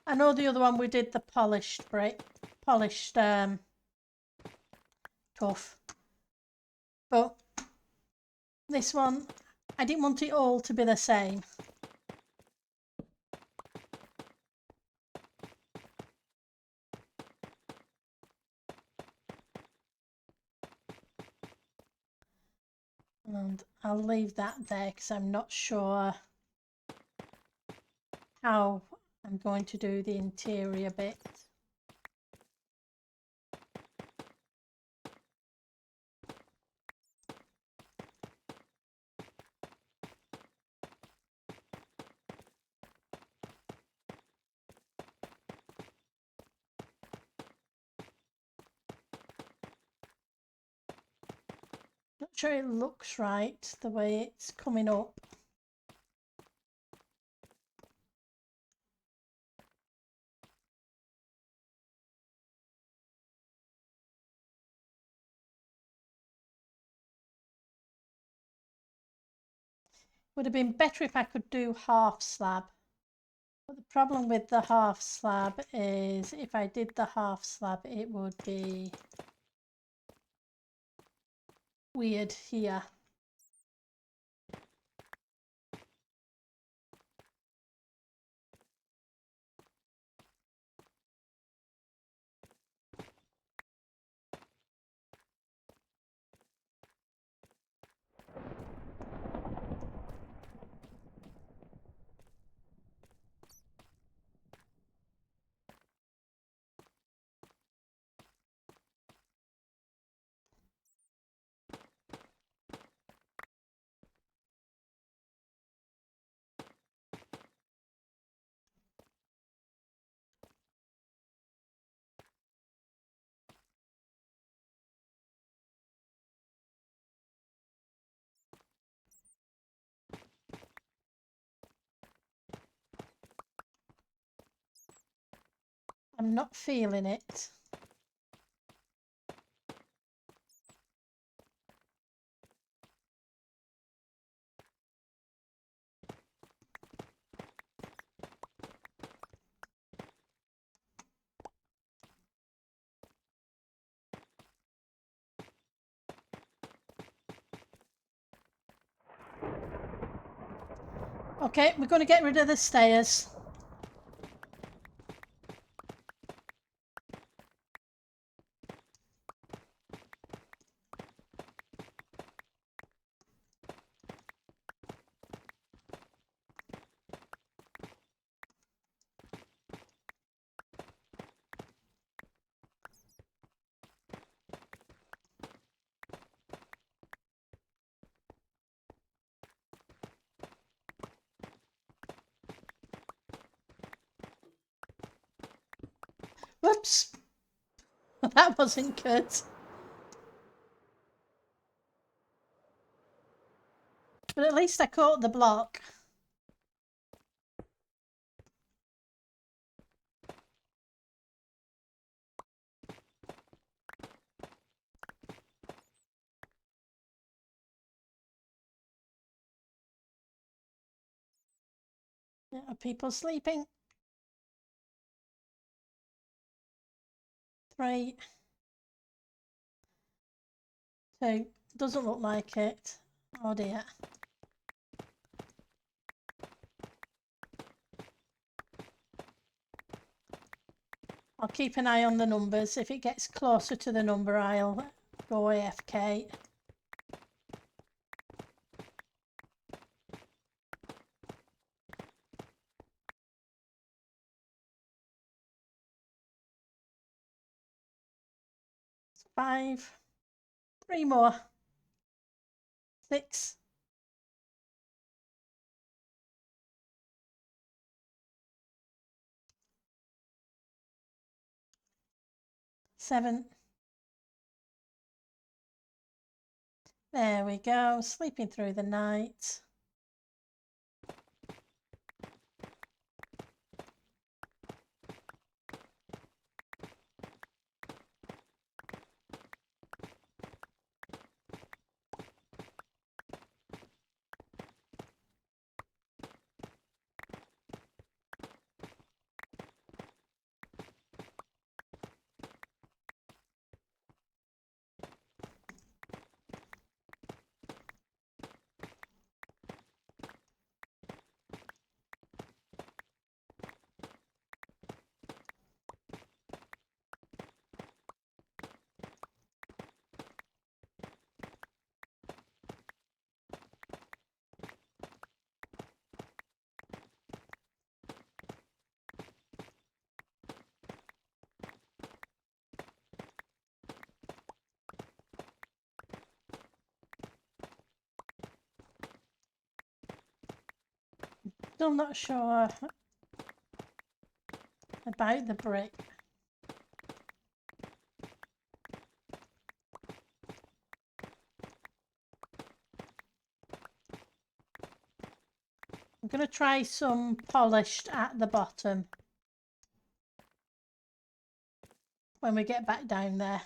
I know the other one we did the polished brick, polished tough, but this one I didn't want it all to be the same. And I'll leave that there because I'm not sure how I'm going to do the interior bit. Not sure it looks right the way it's coming up. Would have been better if I could do half slab. But the problem with the half slab is if I did the half slab it would be weird here. I'm not feeling it. Okay, we're going to get rid of the stairs. Whoops, that wasn't good. But at least I caught the block. Are people sleeping? 3, 2, doesn't look like it. Oh dear. I'll keep an eye on the numbers. If it gets closer to the number, I'll go AFK. 5. 3 more. 6. 7. There we go, sleeping through the night. Still not sure about the brick. I'm going to try some polished at the bottom when we get back down there.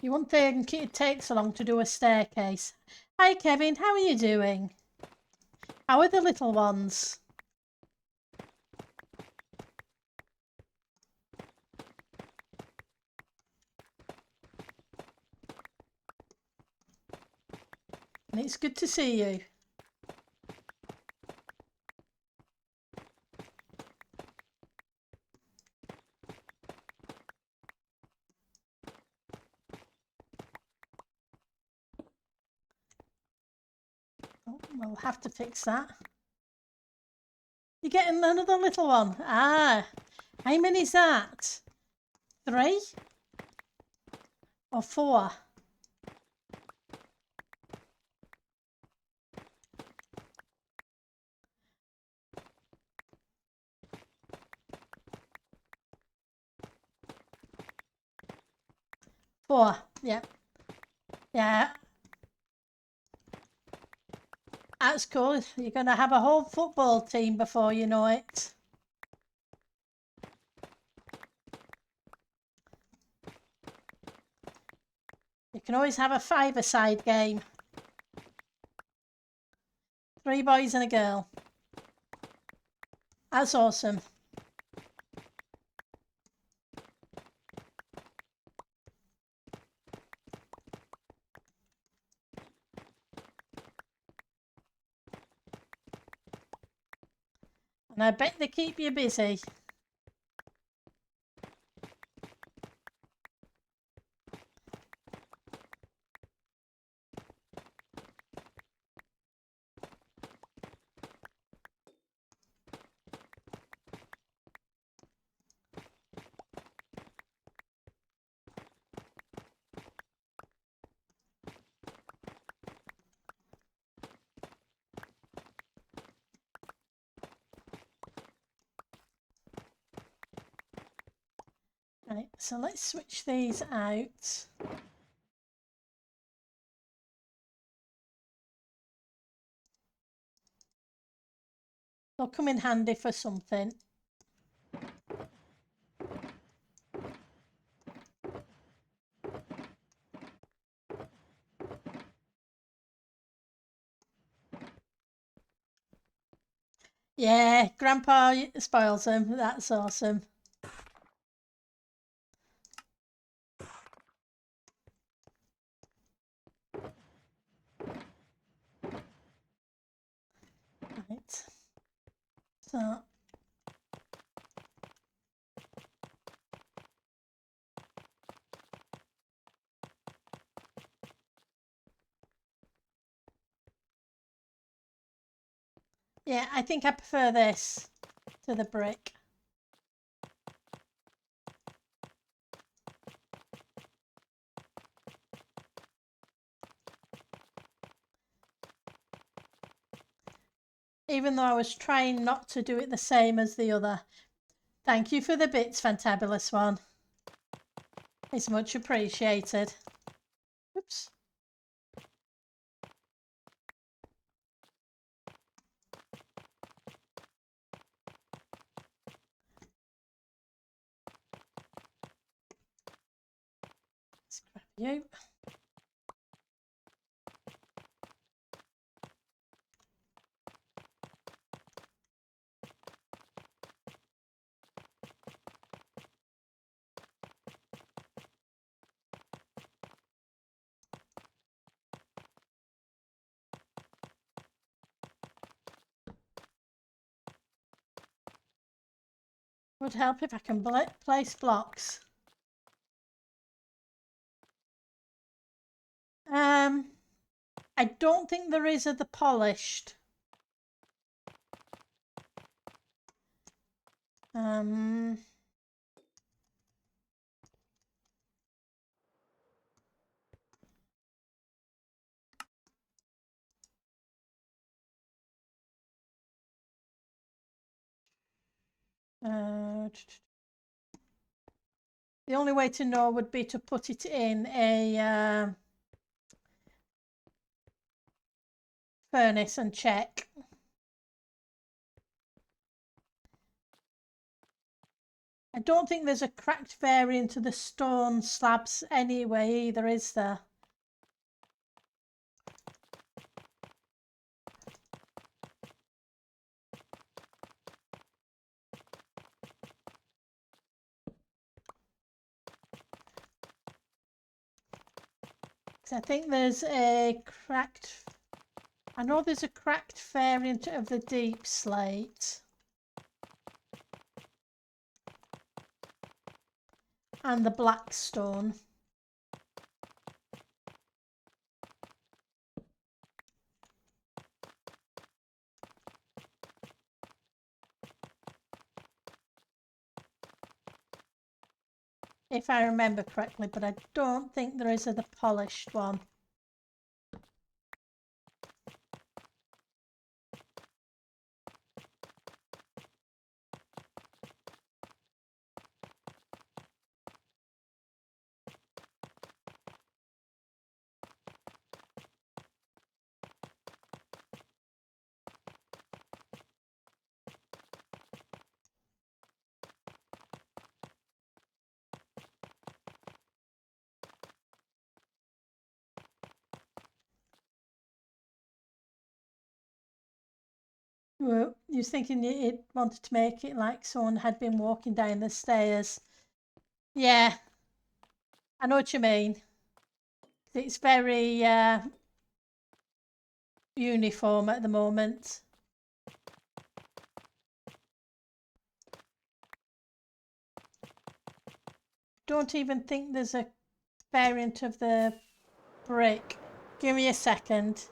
You wouldn't think it takes so long to do a staircase. Hi Kevin, how are you doing? How are the little ones? And it's good to see you. Oh, we'll have to fix that. You're getting another little one. Ah, how many's that? 3 or 4? Four. Yeah. Yeah. That's cool. You're going to have a whole football team before you know it. You can always have a 5-a-side game. 3 boys and a girl. That's awesome. And I bet they keep you busy. Right, so let's switch these out. They'll come in handy for something. Yeah, Grandpa spoils them. That's awesome. Right. So Yeah, I think I prefer this to the brick. Even though I was trying not to do it the same as the other. Thank you for the bits, Fantabulous One. It's much appreciated. Oops. Let's grab you. Would help if I can place blocks. I don't think there is the polished. The only way to know would be to put it in a furnace and check. I don't think there's a cracked variant of the stone slabs anyway either, is there? I think there's a cracked... I know there's a cracked variant of the deep slate. And the black stone. If I remember correctly, but I don't think there is the polished one. Well, you was thinking it wanted to make it like someone had been walking down the stairs. Yeah, I know what you mean. It's very uniform at the moment. Don't even think there's a variant of the brick. Give me a second.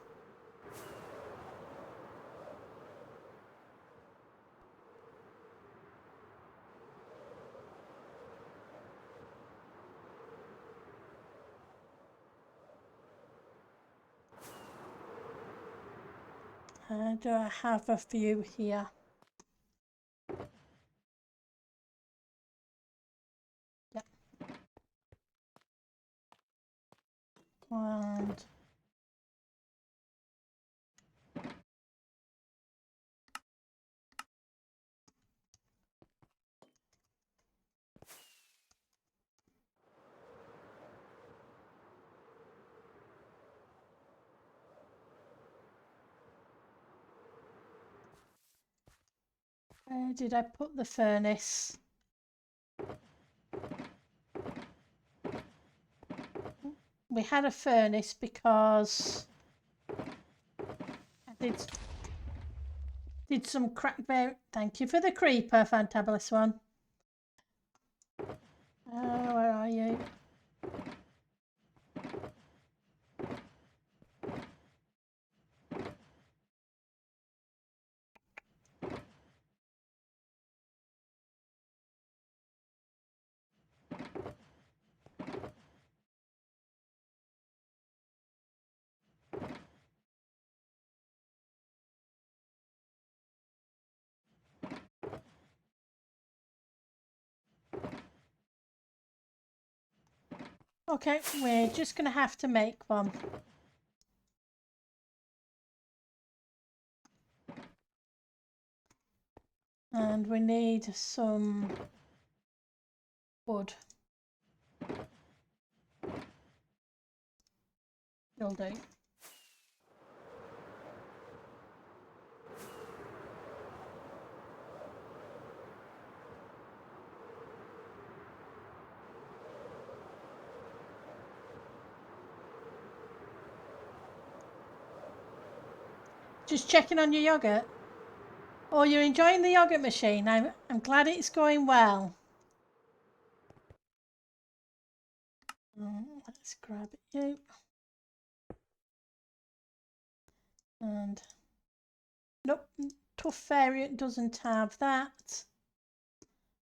Do I have a few here? Yep. And where did I put the furnace? We had a furnace because I did some crack bear. Thank you for the creeper, Fantabulous One. Where are you? Okay, we're just going to have to make one. And we need some wood. You'll do. Just checking on your yogurt. Oh, you're enjoying the yogurt machine. I'm glad it's going well. Let's grab you. And nope, tough variant doesn't have that.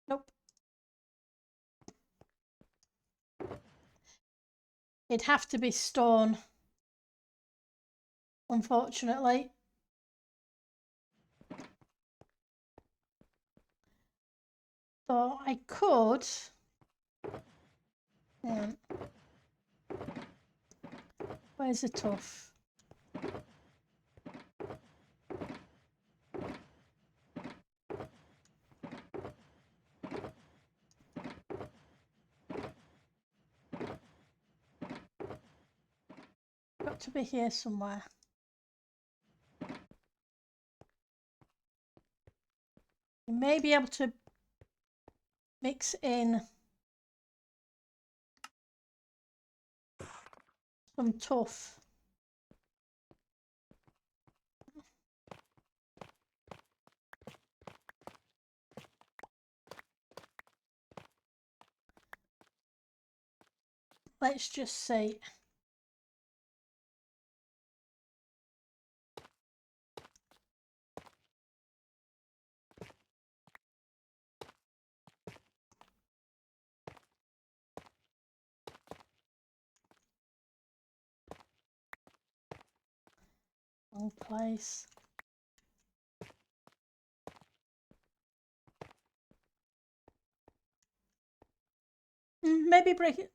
Nope. It'd have to be stone, unfortunately. So I could. Where's the tough? Got to be here somewhere. You may be able to mix in some tough. Let's just see. Wrong place. Maybe break it.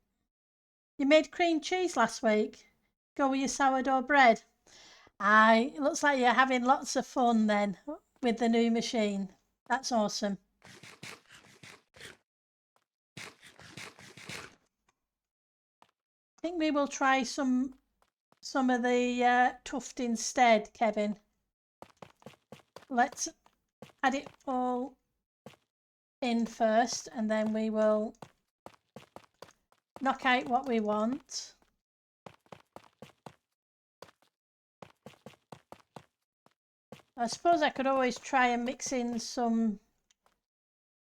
You made cream cheese last week. Go with your sourdough bread. It looks like you're having lots of fun then with the new machine. That's awesome. I think we will try some of the tuft instead, Kevin. Let's add it all in first and then we will knock out what we want. I suppose I could always try and mix in some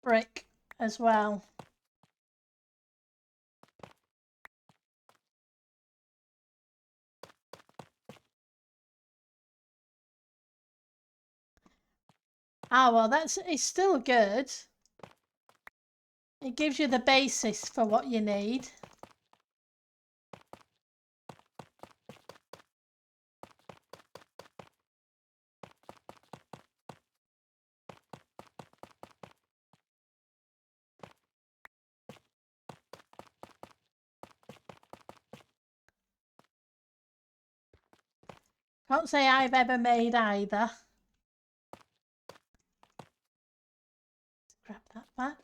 brick as well. Well, it's still good. It gives you the basis for what you need. Can't say I've ever made either. Grab that back.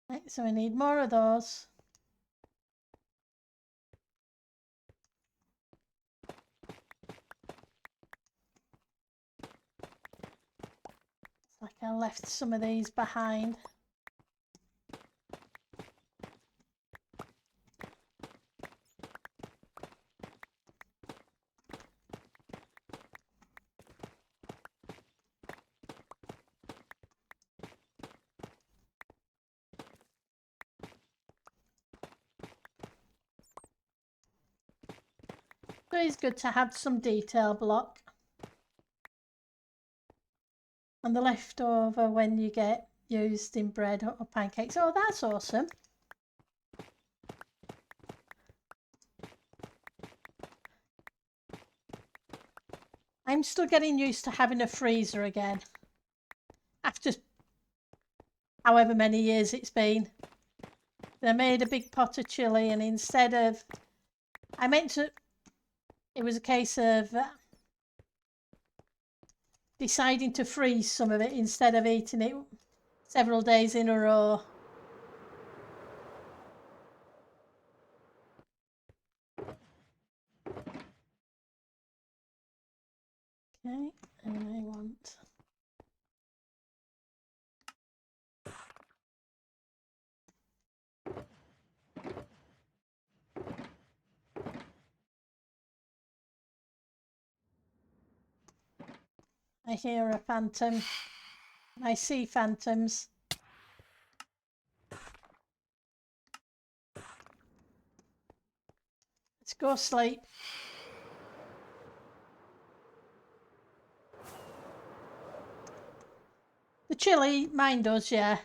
Right, so we need more of those. It's like I left some of these behind. So it's good to have some detail block. And the leftover when you get used in bread or pancakes. Oh, that's awesome. I'm still getting used to having a freezer again. After however many years it's been. I made a big pot of chilli, and instead of... It was a case of deciding to freeze some of it instead of eating it several days in a row. Okay, and I want... I hear a phantom. I see phantoms. Let's go sleep. The chili, mine does, yeah.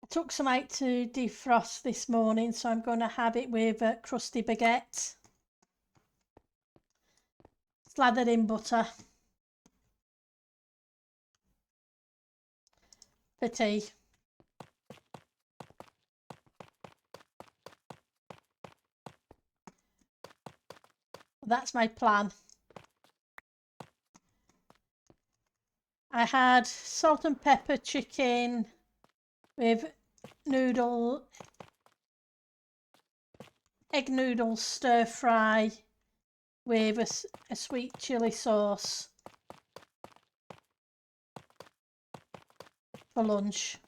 I took some out to defrost this morning, so I'm going to have it with crusty baguette. Slathered in butter. For tea. That's my plan. I had salt and pepper chicken with egg noodle stir fry with a sweet chili sauce for lunch.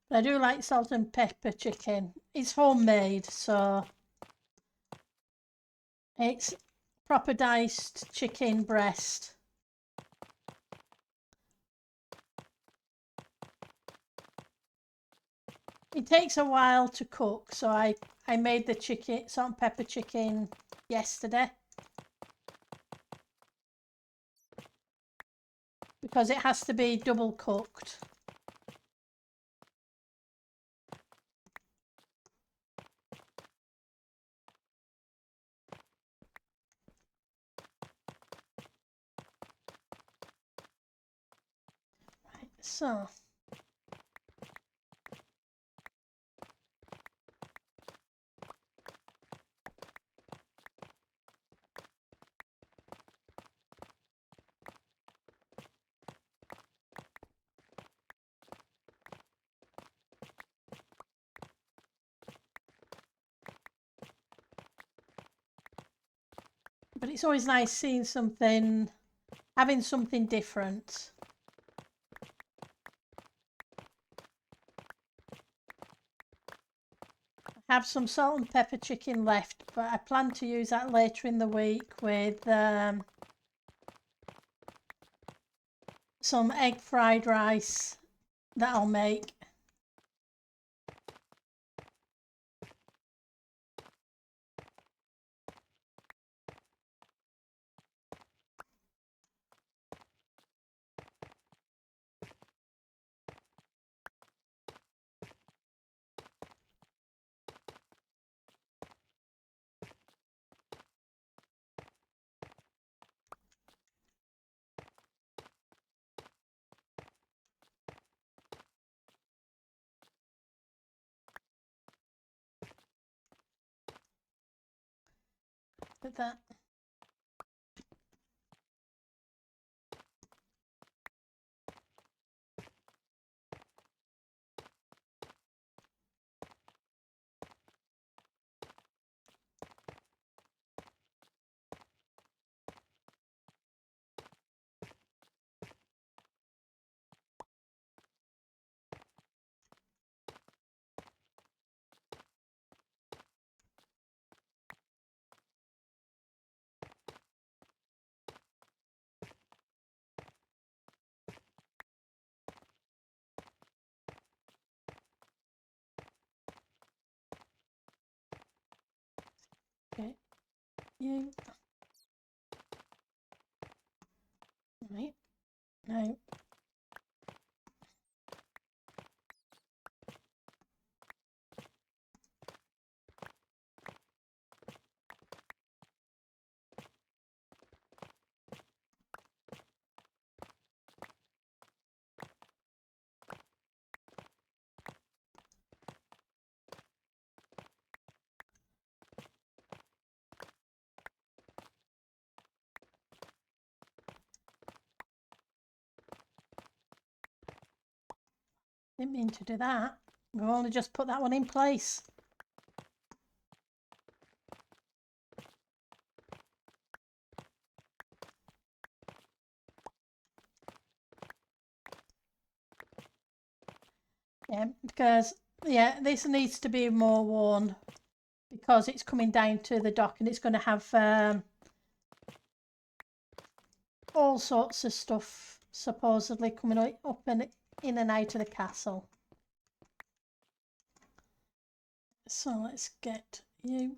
I do like salt and pepper chicken. It's homemade, so it's proper diced chicken breast. It takes a while to cook, so I made the salt and pepper chicken yesterday. Because it has to be double cooked. Right, so but it's always nice seeing something, having something different. I have some salt and pepper chicken left, but I plan to use that later in the week with some egg fried rice that I'll make. Put that. you. Right. No. Didn't mean to do that. We've only just put that one in place. Yeah, because yeah, this needs to be more worn because it's coming down to the dock and it's going to have all sorts of stuff supposedly coming up and in and out of the castle. So let's get you.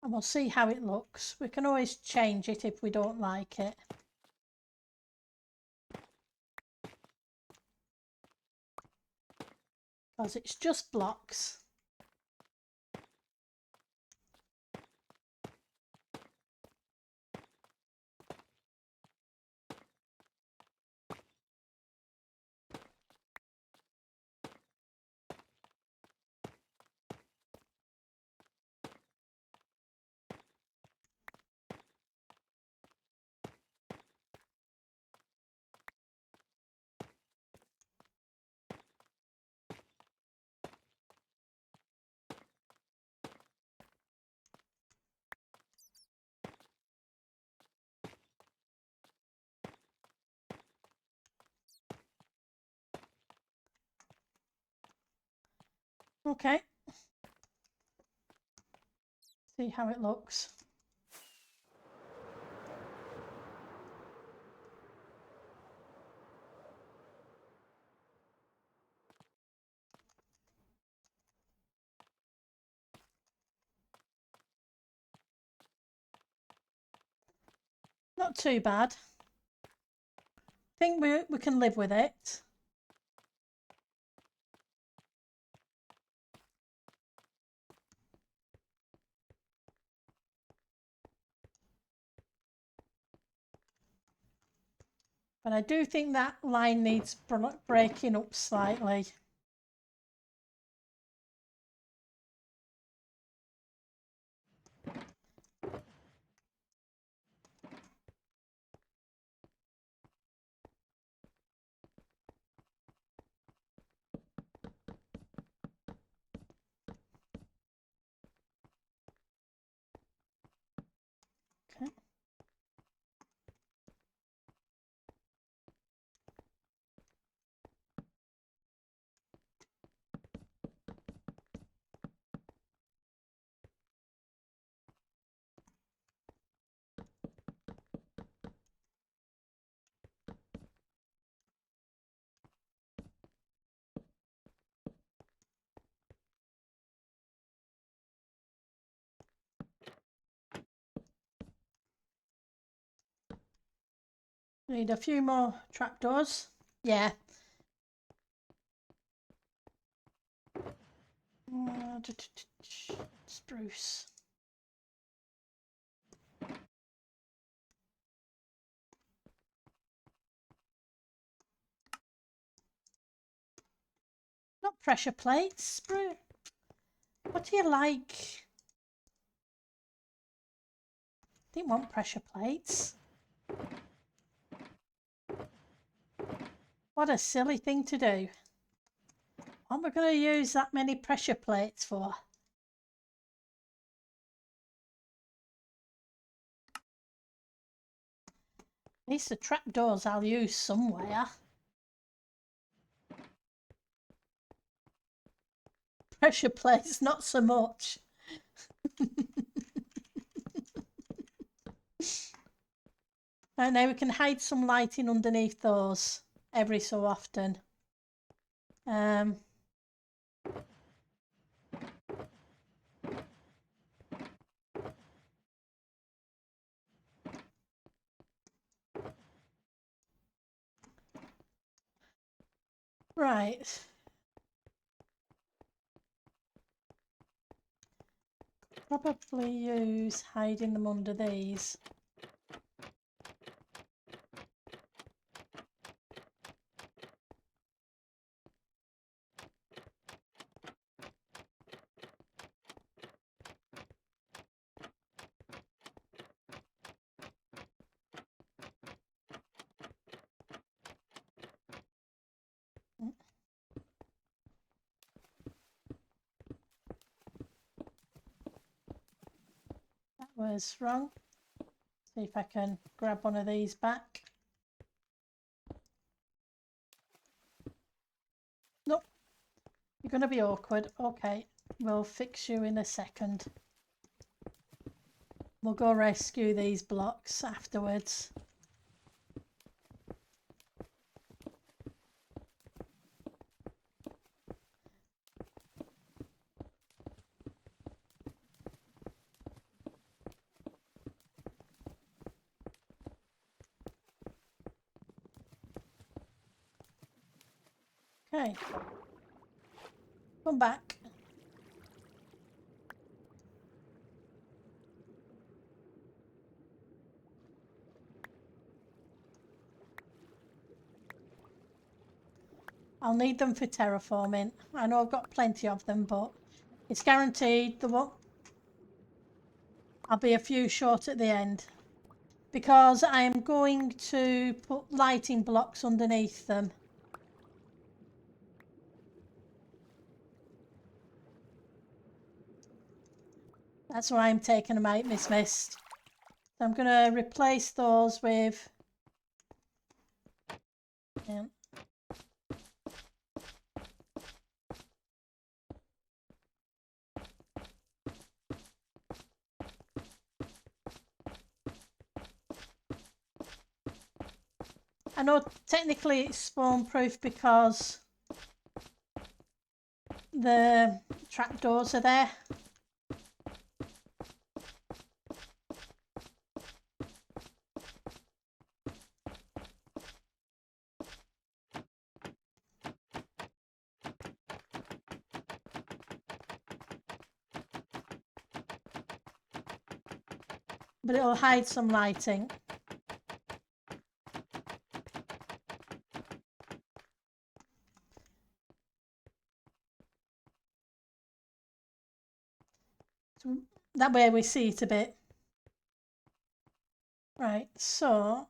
And we'll see how it looks. We can always change it if we don't like it. Because it's just blocks. Okay. See how it looks. Not too bad. I think we can live with it. But I do think that line needs breaking up slightly. Okay. Need a few more trapdoors. Yeah. Spruce. Not pressure plates. Spruce. What do you like? Didn't want pressure plates. What a silly thing to do. What am I going to use that many pressure plates for? At least the trapdoors I'll use somewhere. Pressure plates, not so much. Right, now we can hide some lighting underneath those every so often. Right. Probably use hiding them under these. That was wrong. See if I can grab one of these back. Nope. You're going to be awkward. Okay, we'll fix you in a second. We'll go rescue these blocks afterwards. Okay. Come back. I'll need them for terraforming. I know I've got plenty of them, but it's guaranteed there won't. I'll be a few short at the end because I'm going to put lighting blocks underneath them. That's why I'm taking them out, Miss Mist. So I'm going to replace those with... Yeah. I know technically it's spawn proof because the trapdoors are there. But it'll hide some lighting. So that way we see it a bit. Right, so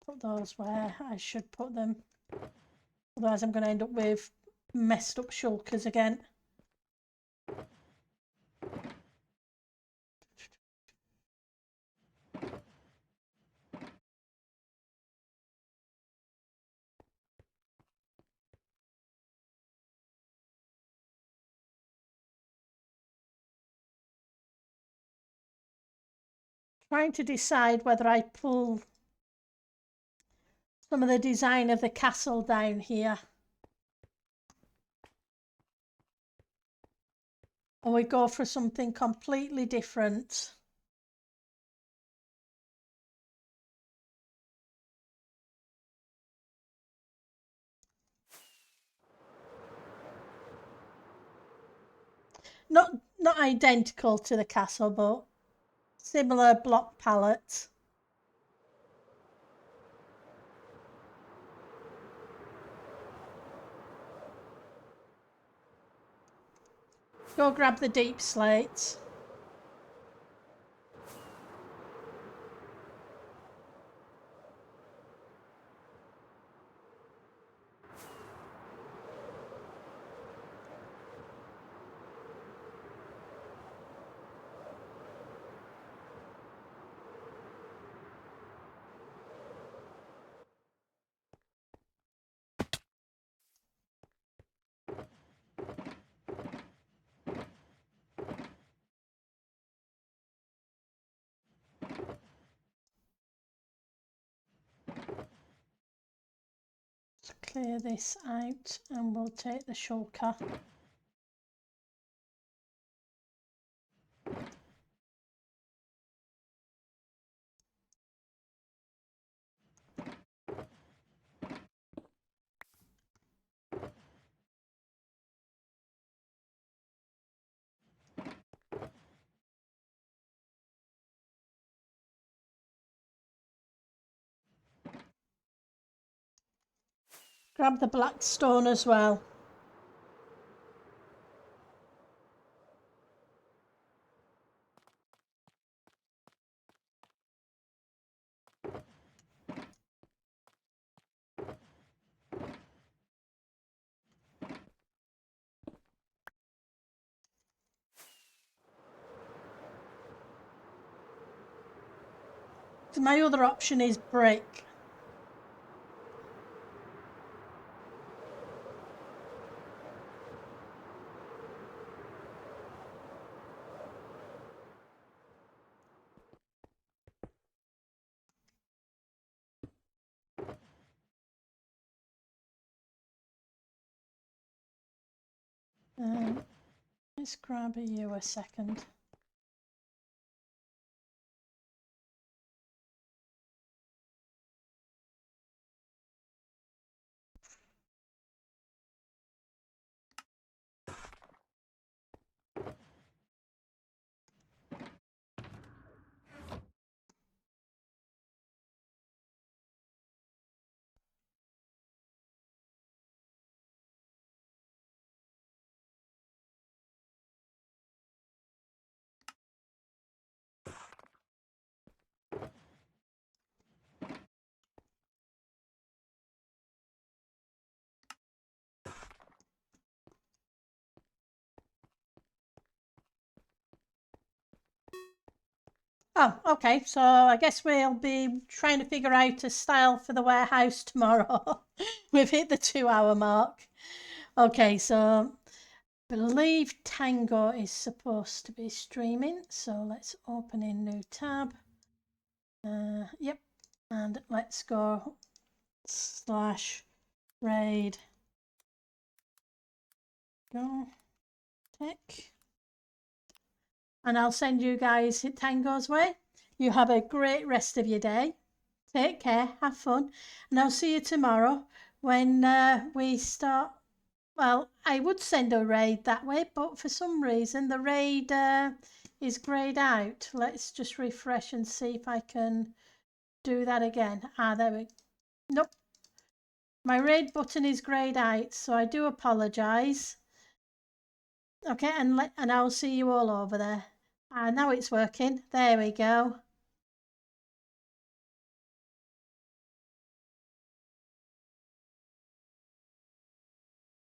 put those where I should put them. Otherwise I'm going to end up with messed up shulkers again. Trying to decide whether I pull some of the design of the castle down here, or we go for something completely different. Not identical to the castle, but similar block palette. Go grab the deep slate. clear this out and we'll take the shulker. Grab the black stone as well. My other option is brick. Let's grab you a second. Oh, okay, so I guess we'll be trying to figure out a style for the warehouse tomorrow. We've hit the 2 hour mark. Okay, so I believe Tango is supposed to be streaming, so let's open a new tab. Yep, and let's go /raid go tech. And I'll send you guys Tango's way. You have a great rest of your day. Take care, have fun, and I'll see you tomorrow when we start. Well, I would send a raid that way, but for some reason the raid is greyed out. Let's just refresh and see if I can do that again. There we go. Nope. My raid button is greyed out, so I do apologise. Okay, and I'll see you all over there. Now it's working. There we go.